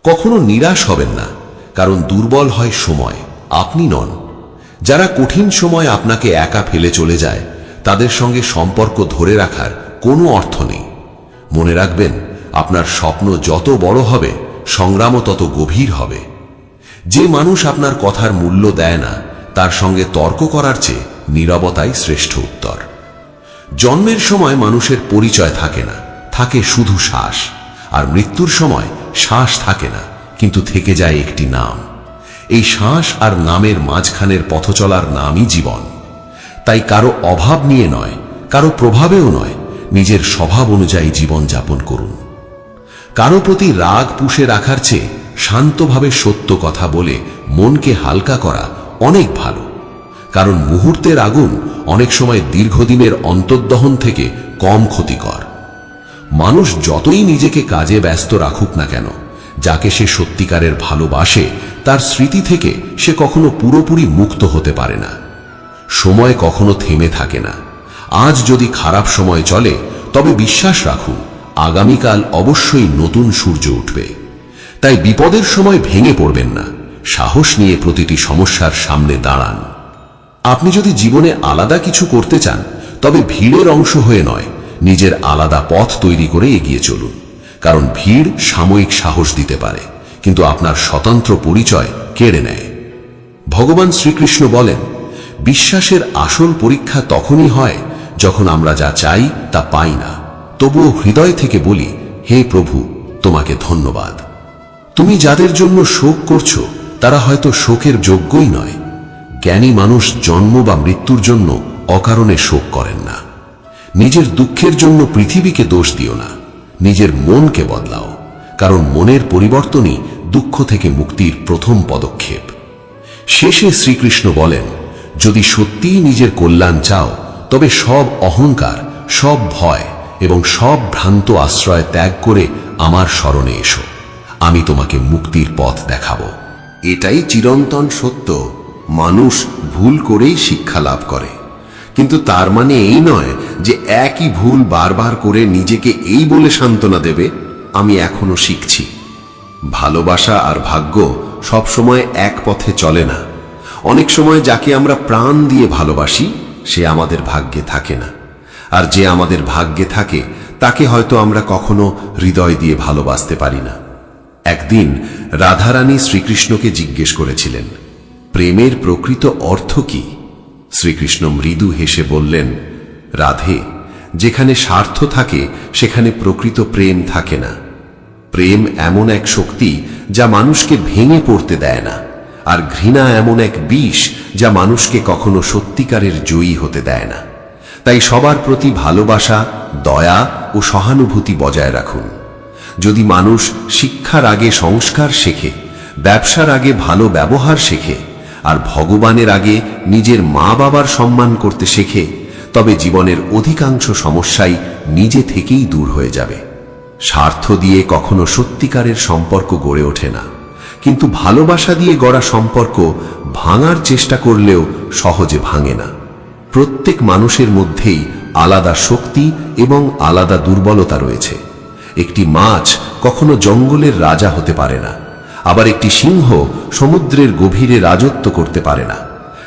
কখনো নিরাশ হবেন না, কারণ দুর্বল হয় সময়, আপনি নন। যারা কঠিন সময় আপনাকে একা ফেলে চলে যায়, তাদের সঙ্গে সম্পর্ক ধরে রাখার কোনো অর্থ নেই। মনে রাখবেন, আপনার স্বপ্ন যত বড় হবে, সংগ্রামও তত গভীর হবে। যে মানুষ আপনার কথার মূল্য দেয় না, তার সঙ্গে তর্ক করার চেয়ে নীরবতাই শ্রেষ্ঠ উত্তর। জন্মের সময় মানুষের পরিচয় থাকে না, থাকে শুধু শ্বাস। আর মৃত্যুর সময় শ্বাস থাকে না, কিন্তু থেকে যায় একটি নাম। এই শ্বাস আর নামের মাঝখানের পথ চলার নামই জীবন। তাই কারো অভাব নিয়ে নয়, কারো প্রভাবেও নয়, নিজের স্বভাব অনুযায়ী জীবন যাপন করুন। কারো প্রতি রাগ পুষে রাখার চেয়ে শান্তভাবে সত্য কথা বলে মনকে হালকা করা অনেক ভালো। কারণ মুহূর্তের আগুন অনেক সময় দীর্ঘদিনের অন্তর্দহন থেকে কম ক্ষতিকর। মানুষ যতই নিজেকে কাজে ব্যস্ত রাখুক না কেন, যাকে সে সত্যিকারের ভালোবাসে তার স্মৃতি থেকে সে কখনো পুরোপুরি মুক্ত হতে পারে না। সময় কখনো থেমে থাকে না। আজ যদি খারাপ সময় চলে, তবে বিশ্বাস রাখুন, আগামীকাল অবশ্যই নতুন সূর্য উঠবে। তাই বিপদের সময় ভেঙে পড়বেন না, সাহস নিয়ে প্রতিটি সমস্যার সামনে দাঁড়ান। আপনি যদি জীবনে আলাদা কিছু করতে চান, তবে ভিড়ের অংশ হয়ে নয়, নিজের আলাদা পথ তৈরি করে এগিয়ে চলুন। কারণ ভিড় সাময়িক সাহস দিতে পারে, কিন্তু আপনার স্বতন্ত্র পরিচয় কেড়ে নেয়। ভগবান শ্রীকৃষ্ণ বলেন, বিশ্বাসের আসল পরীক্ষা তখনই হয় যখন আমরা যা চাই তা পাই না, তবুও হৃদয় থেকে বলি, হে প্রভু, তোমাকে ধন্যবাদ। তুমি যাদের জন্য শোক করছো, তারা হয়তো শোকের যোগ্যই নয়। জ্ঞানী মানুষ জন্ম বা মৃত্যুর জন্য অকারণে শোক করেন না। নিজের দুঃখের জন্য পৃথিবীকে দোষ দিও না, নিজের মনকে বদলাও। কারণ মনের পরিবর্তনই দুঃখ থেকে মুক্তির প্রথম পদক্ষেপ। শেষে শ্রীকৃষ্ণ বলেন, যদি সত্যিই নিজের কল্যাণ চাও, তবে সব অহংকার, সব ভয় এবং সব ভ্রান্ত আশ্রয় ত্যাগ করে আমার শরণে এসো। আমি তোমাকে মুক্তির পথ দেখাবো। এটাই চিরন্তন সত্য। মানুষ ভুল করেই শিক্ষা লাভ করে, কিন্তু তার মানে এই নয় যে একই ভুল বারবার করে নিজেকে এই বলে সান্ত্বনা দেবে, আমি এখনো শিখছি। ভালোবাসা আর ভাগ্য সবসময় এক পথে চলে না। অনেক সময় যাকে আমরা প্রাণ দিয়ে ভালোবাসি, সে আমাদের ভাগ্যে থাকে না। আর যে আমাদের ভাগ্যে থাকে, তাকে হয়তো আমরা কখনো হৃদয় দিয়ে ভালোবাসতে পারি না। একদিন রাধারানী শ্রীকৃষ্ণকে জিজ্ঞেস করেছিলেন, প্রেমের প্রকৃত অর্থ কি? শ্রীকৃষ্ণ মৃদু হেসে বললেন, রাধে, যেখানে স্বার্থ থাকে সেখানে প্রকৃত প্রেম থাকে না। প্রেম এমন এক শক্তি যা মানুষকে ভেঙে পড়তে দেয় না, আর ঘৃণা এমন এক বিষ যা মানুষকে কখনো সত্যিকারের জয়ী হতে দেয় না। তাই সবার প্রতি ভালোবাসা, দয়া ও সহানুভূতি বজায় রাখুন। যদি মানুষ শিক্ষার আগে সংস্কার শেখে, ব্যবসার আগে ভালো ব্যবহার শেখে, আর ভগবানের আগে নিজের মা বাবার সম্মান করতে শেখে, তবে জীবনের অধিকাংশ সমস্যাই নিজে থেকেই দূর হয়ে যাবে। স্বার্থ দিয়ে কখনো সত্যিকারের সম্পর্ক গড়ে ওঠে না, কিন্তু ভালোবাসা দিয়ে গড়া সম্পর্ক ভাঙার চেষ্টা করলেও সহজে ভাঙে না। প্রত্যেক মানুষের মধ্যেই আলাদা শক্তি এবং আলাদা দুর্বলতা রয়েছে। একটি মাছ কখনো জঙ্গলের রাজা হতে পারে না, আবার একটি সিংহ সমুদ্রের গভীরে রাজত্ব করতে পারে না।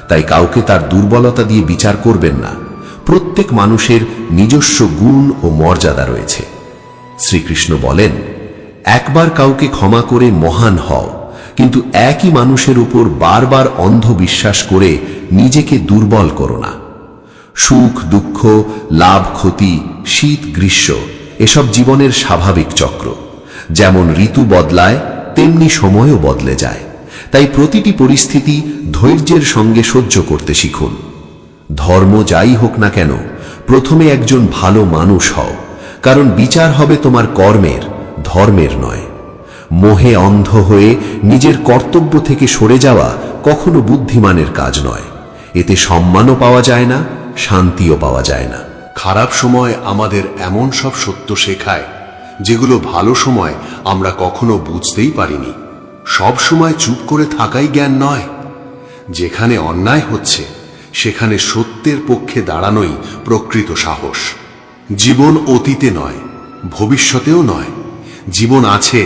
তাই কাউকে তার দুর্বলতা দিয়ে বিচার করবেন না। প্রত্যেক মানুষের নিজস্ব গুণ ও মর্যাদা রয়েছে। শ্রীকৃষ্ণ বলেন, একবার কাউকে ক্ষমা করে মহান হও, কিন্তু একই মানুষের উপর বারবার অন্ধ বিশ্বাস করে নিজেকে দুর্বল করো না। সুখ দুঃখ, লাভ ক্ষতি, শীত গ্রীষ্ম এসব জীবনের স্বাভাবিক চক্র। যেমন ঋতু বদলায় তেমনি সময়ও বদলে যায়। তাই প্রতিটি পরিস্থিতি ধৈর্যের সঙ্গে সহ্য করতে শিখুন। ধর্ম যাই হোক না কেন, প্রথমে একজন ভালো মানুষ হও, কারণ বিচার হবে তোমার কর্মের, ধর্মের নয়। মোহে অন্ধ হয়ে নিজের কর্তব্য থেকে সরে যাওয়া কখনো বুদ্ধিমানের কাজ নয়। এতে সম্মানও পাওয়া যায় না, শান্তিও পাওয়া যায় না। খারাপ সময় আমাদের এমন সব সত্য শেখায় যেগুলো ভালো সময় আমরা কখনো বুঝতেই পারিনি। সব সময় চুপ করে থাকাই জ্ঞান নয়। যেখানে অন্যায় হচ্ছে সেখানে সত্যের পক্ষে দাঁড়ানোই প্রকৃত সাহস। জীবন অতীতে নয়, ভবিষ্যতেও নয়। জীবন আছে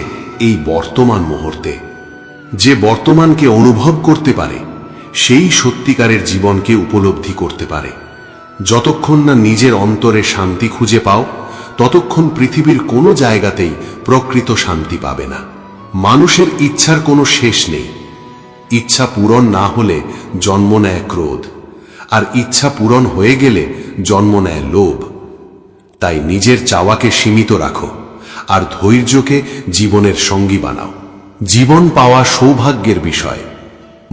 এই বর্তমান মুহূর্তে। যে বর্তমানকে অনুভব করতে পারে সেই সত্যিকারের জীবনকে উপলব্ধি করতে পারে। যতক্ষণ না নিজের অন্তরে শান্তি খুঁজে পাও, ততক্ষণ পৃথিবীর কোনো জায়গাতেই প্রকৃত শান্তি পাবে না। মানুষের ইচ্ছার কোনো শেষ নেই। ইচ্ছা পূরণ না হলে জন্ম নেয় ক্রোধ, আর ইচ্ছা পূরণ হয়ে গেলে জন্ম নেয় লোভ। তাই নিজের চাওয়াকে সীমিত রাখো, আর ধৈর্যকে জীবনের সঙ্গী বানাও। জীবন পাওয়া সৌভাগ্যের বিষয়,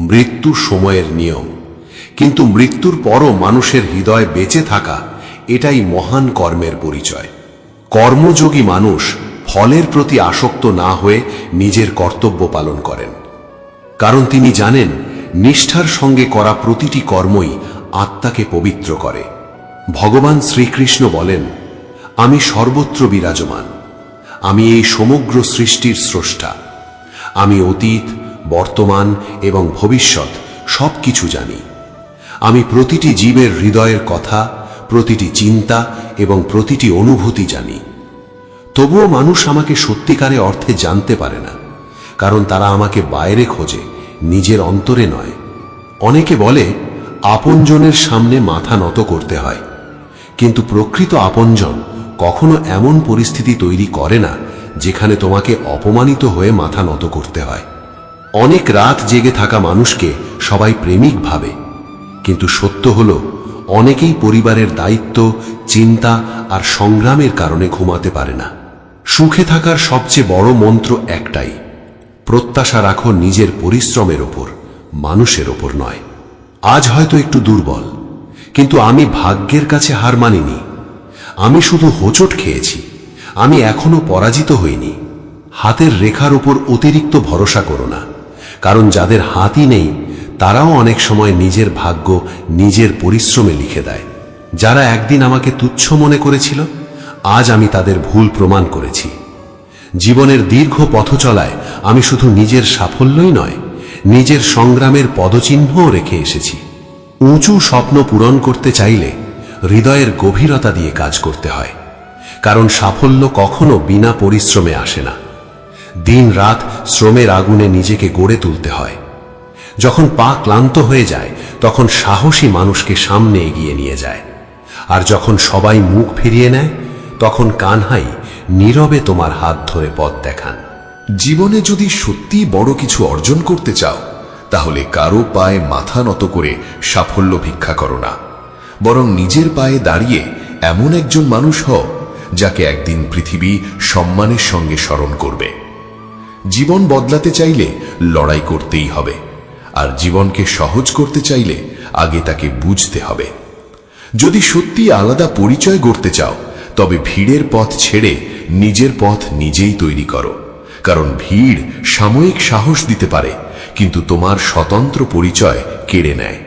মৃত্যু সময়ের নিয়ম। কিন্তু মৃত্যুর পরও মানুষের হৃদয় বেঁচে থাকা, এটাই মহান কর্মের পরিচয়। কর্মযোগী মানুষ ফলের প্রতি আসক্ত না হয়ে নিজের কর্তব্য পালন করেন, কারণ তিনি জানেন নিষ্ঠার সঙ্গে করা প্রতিটি কর্মই আত্মাকে পবিত্র করে। ভগবান শ্রীকৃষ্ণ বলেন, আমি সর্বত্র বিরাজমান। আমি এই সমগ্র সৃষ্টির স্রষ্টা। আমি অতীত, বর্তমান এবং ভবিষ্যৎ সব কিছু জানি। আমি প্রতিটি জীবের হৃদয়ের কথা, প্রতিটি চিন্তা এবং প্রতিটি অনুভূতি জানি। তবুও মানুষ আমাকে সত্যিকারে অর্থে জানতে পারে না, কারণ তারা আমাকে বাইরে খোঁজে, নিজের অন্তরে নয়। অনেকে বলে আপনজনের সামনে মাথা নত করতে হয়, কিন্তু প্রকৃত আপনজন কখনো এমন পরিস্থিতি তৈরি করে না যেখানে তোমাকে অপমানিত হয়ে মাথা নত করতে হয়। অনেক রাত জেগে থাকা মানুষকে সবাই প্রেমিক ভাবে, কিন্তু সত্য হলো অনেকেই পরিবারের দায়িত্ব, চিন্তা আর সংগ্রামের কারণে ঘুমাতে পারে না। সুখে থাকার সবচেয়ে বড় মন্ত্র একটাই, প্রত্যাশা রাখো নিজের পরিশ্রমের ওপর, মানুষের ওপর নয়। আজ হয়তো একটু দুর্বল, কিন্তু আমি ভাগ্যের কাছে হার মানিনি। আমি শুধু হোঁচট খেয়েছি, আমি এখনো পরাজিত হইনি। হাতের রেখার উপর অতিরিক্ত ভরসা করো না, কারণ যাদের হাতই নেই তারাও অনেক সময় নিজের ভাগ্য নিজের পরিশ্রমে লিখে দেয়। যারা একদিন আমাকে তুচ্ছ মনে করেছিল, আজ আমি তাদের ভুল প্রমাণ করেছি। জীবনের দীর্ঘ পথ চলায় আমি শুধু নিজের সাফল্যই নয়, নিজের সংগ্রামের পদচিহ্নও রেখে এসেছি। উঁচু স্বপ্ন পূরণ করতে চাইলে হৃদয়ের গভীরতা দিয়ে কাজ করতে হয়, কারণ সাফল্য কখনো বিনা পরিশ্রমে আসে না। দিন রাত শ্রমের আগুনে নিজেকে গড়ে তুলতে হয়। যখন পা ক্লান্ত হয়ে যায়, তখন সাহসী মানুষকে সামনে এগিয়ে নিয়ে যায়। আর যখন সবাই মুখ ফিরিয়ে নেয়, তখন কানহাই নীরবে তোমার হাত ধরে পথ দেখান। জীবনে যদি সত্যি বড় কিছু অর্জন করতে চাও, তাহলে কারো পায়ে মাথা নত করে সাফল্য ভিক্ষা করো না, বরং নিজের পায়ে দাঁড়িয়ে এমন একজন মানুষ হও যাকে একদিন পৃথিবী সম্মানের সঙ্গে স্মরণ করবে। জীবন বদলাতে চাইলে লড়াই করতেই হবে, আর জীবনকে সহজ করতে চাইলে আগে তাকে বুঝতে হবে। যদি সত্যি আলাদা পরিচয় গড়তে চাও, তবে ভিড়ের পথ ছেড়ে নিজের পথ নিজেই তৈরি করো, কারণ ভিড় সাময়িক সাহস দিতে পারে, কিন্তু তোমার স্বতন্ত্র পরিচয় কেড়ে নেয়।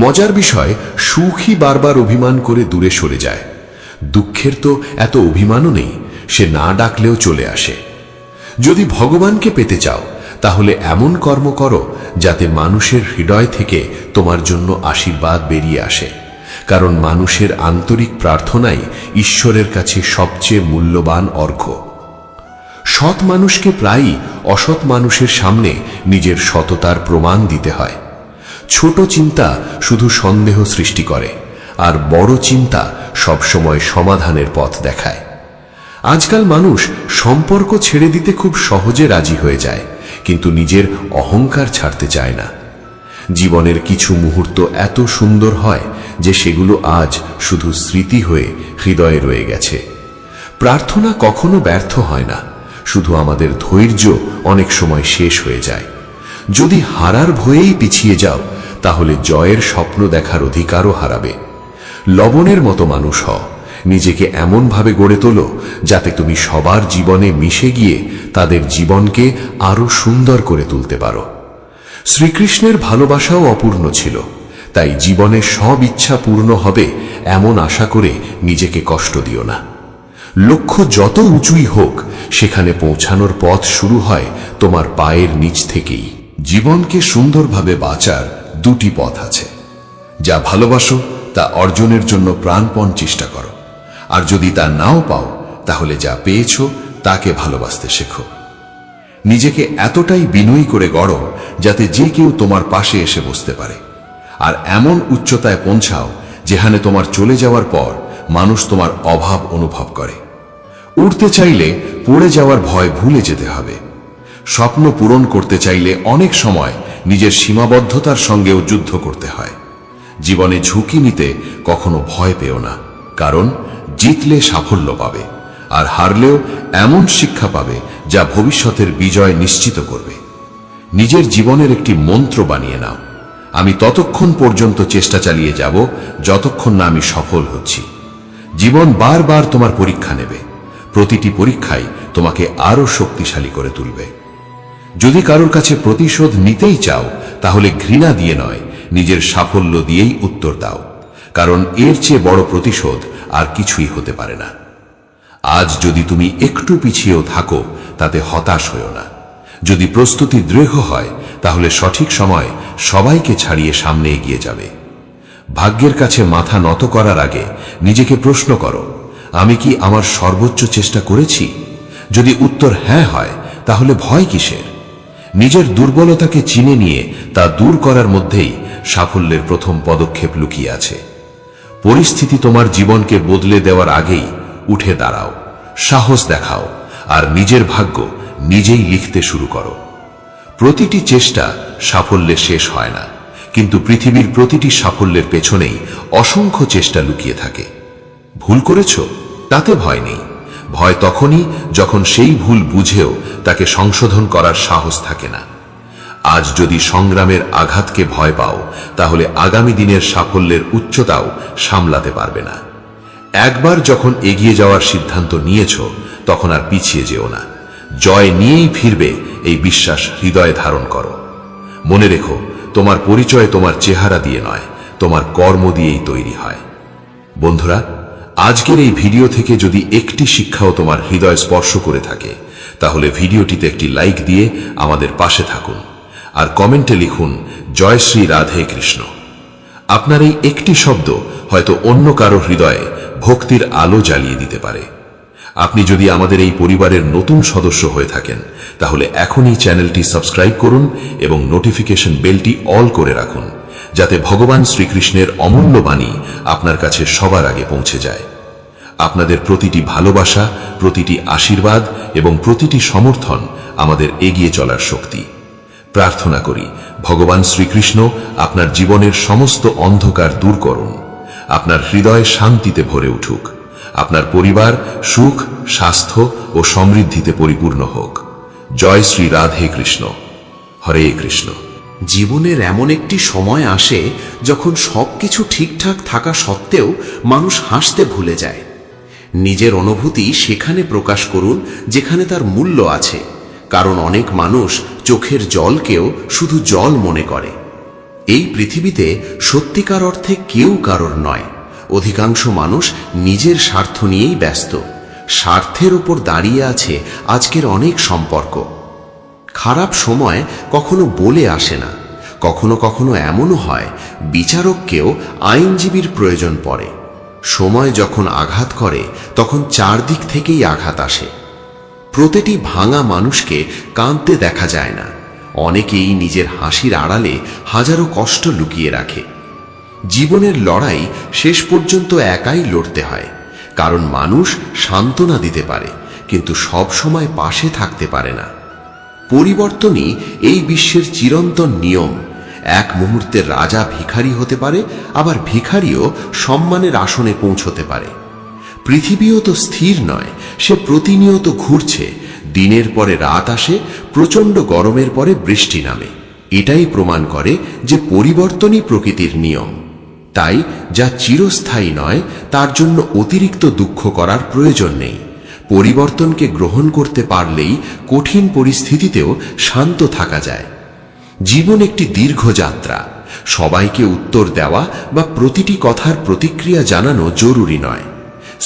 মজার বিষয়, সুখী বারবার অভিমান করে দূরে সরে যায়। দুঃখের তো এত অভিমানও নেই, সে না ডাকলেও চলে আসে। যদি ভগবানকে পেতে চাও, তাহলে এমন কর্ম করো যাতে মানুষের হৃদয় থেকে তোমার জন্য আশীর্বাদ বেরিয়ে আসে, কারণ মানুষের আন্তরিক প্রার্থনাই ঈশ্বরের কাছে সবচেয়ে মূল্যবান অর্ঘ্য। সৎ মানুষকে প্রায়ই অসৎ মানুষের সামনে নিজের সততার প্রমাণ দিতে হয়। ছোট চিন্তা শুধু সন্দেহ সৃষ্টি করে, আর বড় চিন্তা সবসময় সমাধানের পথ দেখায়। আজকাল মানুষ সম্পর্ক ছেড়ে দিতে খুব সহজে রাজি হয়ে যায়, কিন্তু নিজের অহংকার ছাড়তে চায় না। জীবনের কিছু মুহূর্ত এত সুন্দর হয় যে সেগুলো আজ শুধু স্মৃতি হয়ে হৃদয়ে রয়ে গেছে। প্রার্থনা কখনো ব্যর্থ হয় না, শুধু আমাদের ধৈর্য অনেক সময় শেষ হয়ে যায়। যদি হারার ভয়েই পিছিয়ে যাও, তাহলে জয়ের স্বপ্ন দেখার অধিকারও হারাবে। লবণের মতো মানুষ হও, নিজেকে এমনভাবে গড়ে তোলো যাতে তুমি সবার জীবনে মিশে গিয়ে তাদের জীবনকে আরো সুন্দর করে তুলতে পারো। শ্রীকৃষ্ণের ভালোবাসাও অপূর্ণ ছিল, তাই জীবনে সব ইচ্ছা পূর্ণ হবে এমন আশা করে নিজেকে কষ্ট দিও না। লক্ষ্য যত উঁচুই হোক, সেখানে পৌঁছানোর পথ শুরু হয় তোমার পায়ের নিচ থেকেই। জীবনকে সুন্দরভাবে বাঁচার দুটি পথ আছে। যা ভালোবাসো তা অর্জনের জন্য প্রাণপণ চেষ্টা করো, আর যদি তা নাও পাও, তাহলে যা পেয়েছো তাকে ভালোবাসতে শেখো। নিজেকে এতটাই বিনয়ী করে গড়ো যাতে যে কেউ তোমার পাশে এসে বসতে পারে, আর এমন উচ্চতায় পৌঁছাও যেখানে তোমার চলে যাওয়ার পর মানুষ তোমার অভাব অনুভব করে। উড়তে চাইলে পড়ে যাওয়ার ভয় ভুলে যেতে হবে। স্বপ্ন পূরণ করতে চাইলে অনেক সময় নিজের সীমাবদ্ধতার সঙ্গেও যুদ্ধ করতে হয়। জীবনে ঝুঁকি নিতে কখনো ভয় পেও না, কারণ জিতলে সাফল্য পাবে, আর হারলেও এমন শিক্ষা পাবে যা ভবিষ্যতের বিজয় নিশ্চিত করবে। নিজের জীবনের একটি মন্ত্র বানিয়ে নাও, আমি ততক্ষণ পর্যন্ত চেষ্টা চালিয়ে যাব যতক্ষণ না আমি সফল হচ্ছি। জীবন বারবার তোমার পরীক্ষা নেবে, প্রতিটি পরীক্ষাই তোমাকে আরো শক্তিশালী করে তুলবে। যদি কারোর কাছে প্রতিশোধ নিতেই চাও, তাহলে ঘৃণা দিয়ে নয়, নিজের সাফল্য দিয়েই উত্তর দাও, কারণ এর চেয়ে বড় প্রতিশোধ আর কিছুই হতে পারে না। আজ যদি তুমি একটু পিছিয়েও থাকো, তাতে হতাশ হয়ো না। যদি প্রস্তুতি দৃঢ় হয়, তাহলে সঠিক সময় সবাইকে ছাড়িয়ে সামনে এগিয়ে যাবে। ভাগ্যের কাছে মাথা নত করার আগে নিজেকে প্রশ্ন করো, আমি কি আমার সর্বোচ্চ চেষ্টা করেছি? যদি উত্তর হ্যাঁ হয়, তাহলে ভয় কিসের? নিজের দুর্বলতাকে চিনে নিয়ে তা দূর করার মধ্যেই সাফল্যের প্রথম পদক্ষেপ লুকিয়ে আছে। পরিস্থিতি তোমার জীবনকে বদলে দেওয়ার আগেই উঠে দাঁড়াও, সাহস দেখাও, আর নিজের ভাগ্য নিজেই লিখতে শুরু করো। প্রতিটি চেষ্টা সাফল্যে শেষ হয় না, কিন্তু পৃথিবীর প্রতিটি সাফল্যের পেছনেই অসংখ্য চেষ্টা লুকিয়ে থাকে। ভুল করেছ, তাতে ভয় নেই। ভয় তখনই যখন সেই ভুল বুঝেও তাকে সংশোধন করার সাহস থাকে না। আজ যদি সংগ্রামের আঘাতকে ভয় পাও, তাহলে আগামী দিনের সাফল্যের উচ্চতাও সামলাতে পারবে না। একবার যখন এগিয়ে যাওয়ার সিদ্ধান্ত নিয়েছ, তখন আর পিছিয়ে যেও না। জয় নিয়েই ফিরবে, এই বিশ্বাস হৃদয়ে ধারণ করো। মনে রেখো, তোমার পরিচয় তোমার চেহারা দিয়ে নয়, তোমার কর্ম দিয়েই তৈরি হয়। বন্ধুরা, আজকের এই ভিডিও থেকে যদি একটি শিক্ষাও তোমার হৃদয় স্পর্শ করে থাকে, তাহলে ভিডিওটিতে একটি লাইক দিয়ে আমাদের পাশে থাকুন, আর কমেন্টে লিখুন জয় শ্রী রাধে কৃষ্ণ। আপনার এই একটি শব্দ হয়তো অন্য কারো হৃদয়ে ভক্তির আলো জ্বালিয়ে দিতে পারে। আপনি যদি আমাদের এই পরিবারের নতুন সদস্য হয়ে থাকেন, তাহলে এখনই চ্যানেলটি সাবস্ক্রাইব করুন এবং নোটিফিকেশন বেলটি অল করে রাখুন, যাতে ভগবান শ্রীকৃষ্ণের অমূল্য বাণী আপনার কাছে সবার আগে পৌঁছে যায়। আপনাদের প্রতিটি ভালোবাসা, প্রতিটি আশীর্বাদ এবং প্রতিটি সমর্থন আমাদের এগিয়ে চলার শক্তি। প্রার্থনা করি, ভগবান শ্রীকৃষ্ণ আপনার জীবনের সমস্ত অন্ধকার দূর করুন, আপনার হৃদয় শান্তিতে ভরে উঠুক, আপনার পরিবার সুখ, স্বাস্থ্য ও সমৃদ্ধিতে পরিপূর্ণ হোক। জয় শ্রী রাধে কৃষ্ণ। হরে কৃষ্ণ। জীবনের এমন একটি সময় আসে যখন সবকিছু ঠিকঠাক থাকা সত্ত্বেও মানুষ হাসতে ভুলে যায়। নিজের অনুভূতি সেখানে প্রকাশ করুন যেখানে তার মূল্য আছে, কারণ অনেক মানুষ চোখের জলকেও শুধু জল মনে করে। এই পৃথিবীতে সত্যিকার অর্থে কেউ কারোর নয়। অধিকাংশ মানুষ নিজের স্বার্থ নিয়েই ব্যস্ত। স্বার্থের উপর দাঁড়িয়ে আছে আজকের অনেক সম্পর্ক। খারাপ সময় কখনো বলে আসে না, কখনো কখনো এমনও হয় বিচারককেও আইনজীবীর প্রয়োজন পড়ে। সময় যখন আঘাত করে তখন চারদিক থেকেই আঘাত আসে। প্রতিটি ভাঙা মানুষকে কাঁদতে দেখা যায় না। অনেকেই নিজের হাসির আড়ালে হাজারো কষ্ট লুকিয়ে রাখে। জীবনের লড়াই শেষ পর্যন্ত একাই লড়তে হয়, কারণ মানুষ সান্ত্বনা দিতে পারে কিন্তু সব সময় পাশে থাকতে পারে না। পরিবর্তনই এই বিশ্বের চিরন্তন নিয়ম। এক মুহূর্তে রাজা ভিখারি হতে পারে, আবার ভিখারিও সম্মানের আসনে পৌঁছতে পারে। পৃথিবীও তো স্থির নয়, সে প্রতিনিয়ত ঘুরছে। দিনের পরে রাত আসে, প্রচণ্ড গরমের পরে বৃষ্টি নামে। এটাই প্রমাণ করে যে পরিবর্তনই প্রকৃতির নিয়ম। তাই যা চিরস্থায়ী নয় তার জন্য অতিরিক্ত দুঃখ করার প্রয়োজন নেই। পরিবর্তনকে গ্রহণ করতে পারলেই কঠিন পরিস্থিতিতেও শান্ত থাকা যায়। জীবন একটি দীর্ঘ যাত্রা। সবাইকে উত্তর দেওয়া বা প্রতিটি কথার প্রতিক্রিয়া জানানো জরুরি নয়।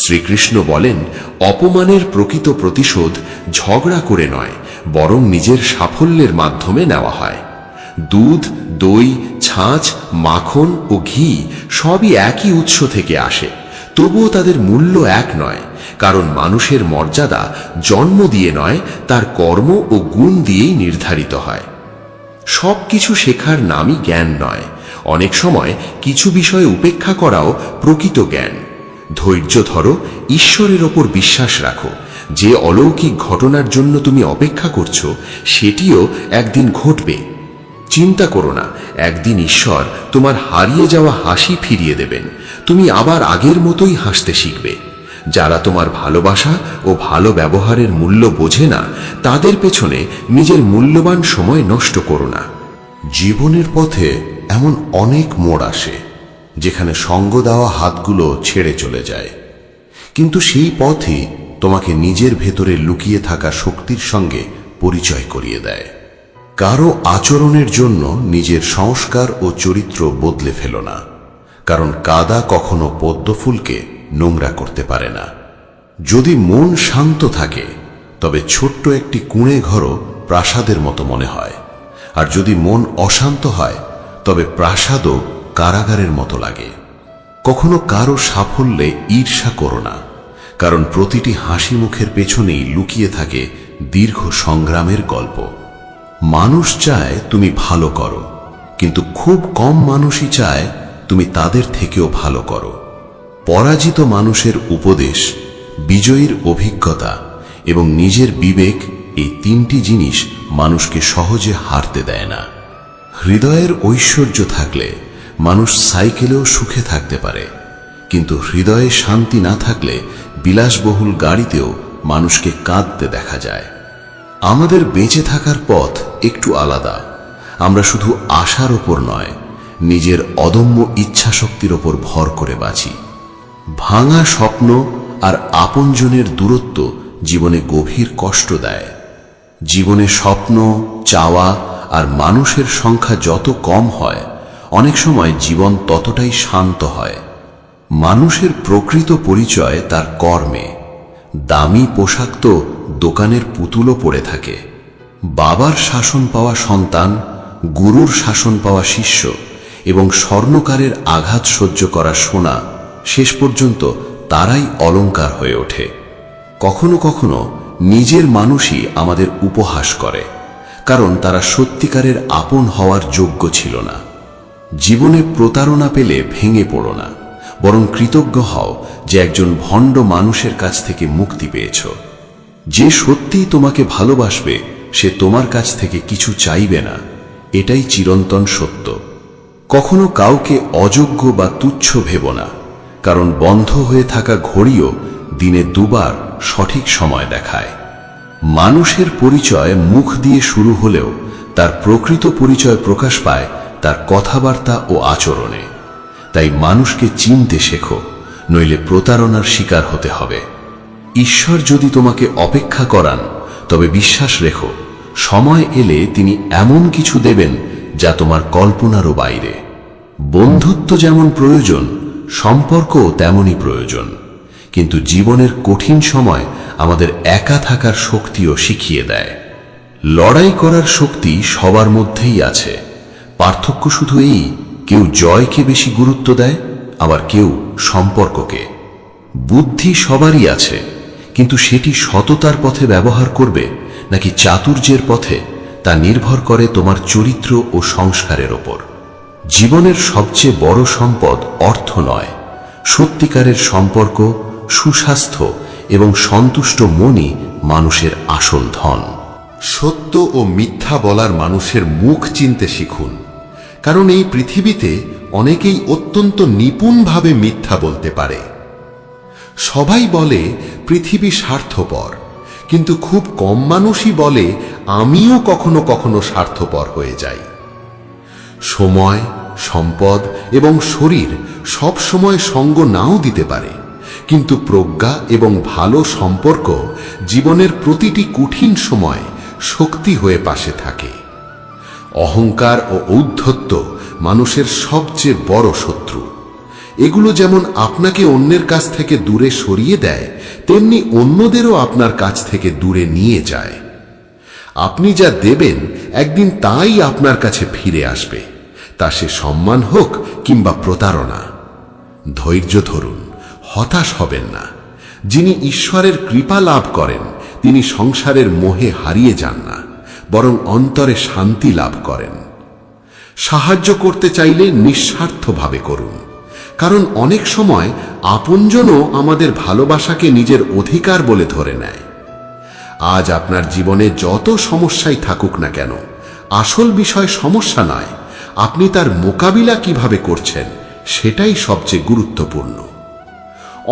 শ্রীকৃষ্ণ বলেন, অপমানের প্রকৃত প্রতিশোধ ঝগড়া করে নয়, বরং নিজের সাফল্যের মাধ্যমে নেওয়া হয়। দুধ, দই, ছাঁচ, মাখন ও ঘি সবই একই উৎস থেকে আসে, তবুও তাদের মূল্য এক নয়। কারণ মানুষের মর্যাদা জন্ম দিয়ে নয়, তার কর্ম ও গুণ দিয়েই নির্ধারিত হয়। সব কিছু শেখার নামই জ্ঞান নয়। অনেক সময় কিছু বিষয় উপেক্ষা করাও প্রকৃত জ্ঞান। ধৈর্য ধরো, ঈশ্বরের ওপর বিশ্বাস রাখো। যে অলৌকিক ঘটনার জন্য তুমি অপেক্ষা করছো সেটিও একদিন ঘটবে। চিন্তা করো না, একদিন ঈশ্বর তোমার হারিয়ে যাওয়া হাসি ফিরিয়ে দেবেন। তুমি আবার আগের মতোই হাসতে শিখবে। যারা তোমার ভালোবাসা ও ভালো ব্যবহারের মূল্য বোঝে না, তাদের পেছনে নিজের মূল্যবান সময় নষ্ট করো না। জীবনের পথে এমন অনেক মোড় আসে যেখানে সঙ্গ দেওয়া হাতগুলো ছেড়ে চলে যায়, কিন্তু সেই পথই তোমাকে নিজের ভেতরে লুকিয়ে থাকা শক্তির সঙ্গে পরিচয় করিয়ে দেয়। কারো আচরণের জন্য নিজের সংস্কার ও চরিত্র বদলে ফেলো না, কারণ কাদা কখনো পদ্মফুলকে নোংরা করতে পারে না। যদি মন শান্ত থাকে তবে ছোট্ট একটি কুঁড়ে ঘরও প্রাসাদের মতো মনে হয়, আর যদি মন অশান্ত হয় তবে প্রাসাদও কারাগারের মতো লাগে। কখনো কারো সাফল্যে ঈর্ষা করো না, কারণ প্রতিটি হাসি মুখের পেছনেই লুকিয়ে থাকে দীর্ঘ সংগ্রামের গল্প। মানুষ চায় তুমি ভালো করো, কিন্তু খুব কম মানুষই চায় তুমি তাদের থেকেও ভালো করো। পরাজিত মানুষের উপদেশ, বিজয়ীর অভিজ্ঞতা এবং নিজের বিবেক, এই তিনটি জিনিস মানুষকে সহজে হারতে দেয় না। হৃদয়ের ঐশ্বর্য থাকলে মানুষ সাইকেলেও সুখে থাকতে পারে, কিন্তু হৃদয়ে শান্তি না থাকলে বিলাসবহুল গাড়িতেও মানুষকে কাঁদতে দেখা যায়। আমাদের বেঁচে থাকার পথ একটু আলাদা। আমরা শুধু আশার ওপর নয়, নিজের অদম্য ইচ্ছাশক্তির ওপর ভর করে বাঁচি। ভাঙা স্বপ্ন আর আপনজনের দূরত্ব জীবনে গভীর কষ্ট দেয়। জীবনে স্বপ্ন, চাওয়া আর মানুষের সংখ্যা যত কম হয়, অনেক সময় জীবন ততটাই শান্ত হয়। মানুষের প্রকৃত পরিচয় তার কর্মে। দামি পোশাক তো দোকানের পুতুলও পরে থাকে। বাবার শাসন পাওয়া সন্তান, গুরুর শাসন পাওয়া শিষ্য এবং স্বর্ণকারের আঘাত সহ্য করা সোনা, শেষ পর্যন্ত তারাই অলংকার হয়ে ওঠে। কখনো কখনো নিজের মানুষই আমাদের উপহাস করে, কারণ তারা সত্যিকারের আপন হওয়ার যোগ্য ছিল না। জীবনে প্রতারণা পেলে ভেঙে পড়ো না, বরং কৃতজ্ঞ হও যে একজন ভণ্ড মানুষের কাছ থেকে মুক্তি পেয়েছ। যে সত্যিই তোমাকে ভালোবাসবে সে তোমার কাছ থেকে কিছু চাইবে না, এটাই চিরন্তন সত্য। কখনো কাউকে অযোগ্য বা তুচ্ছ ভেবো না, কারণ বন্ধ হয়ে থাকা ঘড়িও দিনে দুবার সঠিক সময় দেখায়। মানুষের পরিচয় মুখ দিয়ে শুরু হলেও তার প্রকৃত পরিচয় প্রকাশ পায় তার কথাবার্তা ও আচরণে। তাই মানুষকে চিনতে শেখো, নইলে প্রতারণার শিকার হতে হবে। ঈশ্বর যদি তোমাকে অপেক্ষা করান তবে বিশ্বাস রেখো, সময় এলে তিনি এমন কিছু দেবেন যা তোমার কল্পনারও বাইরে। বন্ধুত্ব যেমন প্রয়োজন, সম্পর্কও তেমনই প্রয়োজন, কিন্তু জীবনের কঠিন সময় আমাদের একা থাকার শক্তিও শিখিয়ে দেয়। লড়াই করার শক্তি সবার মধ্যেই আছে, পার্থক্য শুধু এই, কেউ জয়কে বেশি গুরুত্ব দেয়, আবার কেউ সম্পর্ককে। বুদ্ধি সবারই আছে, কিন্তু সেটি সততার পথে ব্যবহার করবে নাকি চাতুর্যের পথে, তা নির্ভর করে তোমার চরিত্র ও সংস্কারের ওপর। জীবনের সবচেয়ে বড় সম্পদ অর্থ নয়, সত্যিকারের সম্পর্ক, সুস্বাস্থ্য এবং সন্তুষ্ট মনই মানুষের আসল ধন। সত্য ও মিথ্যা বলার মানুষের মুখ চিনতে শিখুন, কারণ এই পৃথিবীতে অনেকেই অত্যন্ত নিপুণভাবে মিথ্যা বলতে পারে। সবাই বলে পৃথিবী স্বার্থপর, কিন্তু খুব কম মানুষই বলে আমিও কখনো কখনো স্বার্থপর হয়ে যাই। সময়, সম্পদ এবং শরীর সব সময় সঙ্গ নাও দিতে পারে, কিন্তু প্রজ্ঞা এবং ভালো সম্পর্ক জীবনের প্রতিটি কঠিন সময় শক্তি হয়ে পাশে থাকে। অহংকার ও ঔদ্ধত্য মানুষের সবচেয়ে বড় শত্রু। এগুলো যেমন আপনাকে অন্যের কাছ থেকে দূরে সরিয়ে দেয়, তেমনি অন্যদেরও আপনার কাছ থেকে দূরে নিয়ে যায়। আপনি যা দেবেন একদিন তাই আপনার কাছে ফিরে আসবে, তা সে সম্মান হোক কিংবা প্রতারণা। ধৈর্য ধরুন, হতাশ হবেন না। যিনি ঈশ্বরের কৃপা লাভ করেন তিনি সংসারের মোহে হারিয়ে যান না, বরং অন্তরে শান্তি লাভ করেন। সাহায্য করতে চাইলে নিঃস্বার্থভাবে করুন, কারণ অনেক সময় আপনজনও আমাদের ভালোবাসাকে নিজের অধিকার বলে ধরে নেয়। আজ আপনার জীবনে যত সমস্যাই থাকুক না কেন, আসল বিষয় সমস্যা নয়, আপনি তার মোকাবিলা কিভাবে করছেন সেটাই সবচেয়ে গুরুত্বপূর্ণ।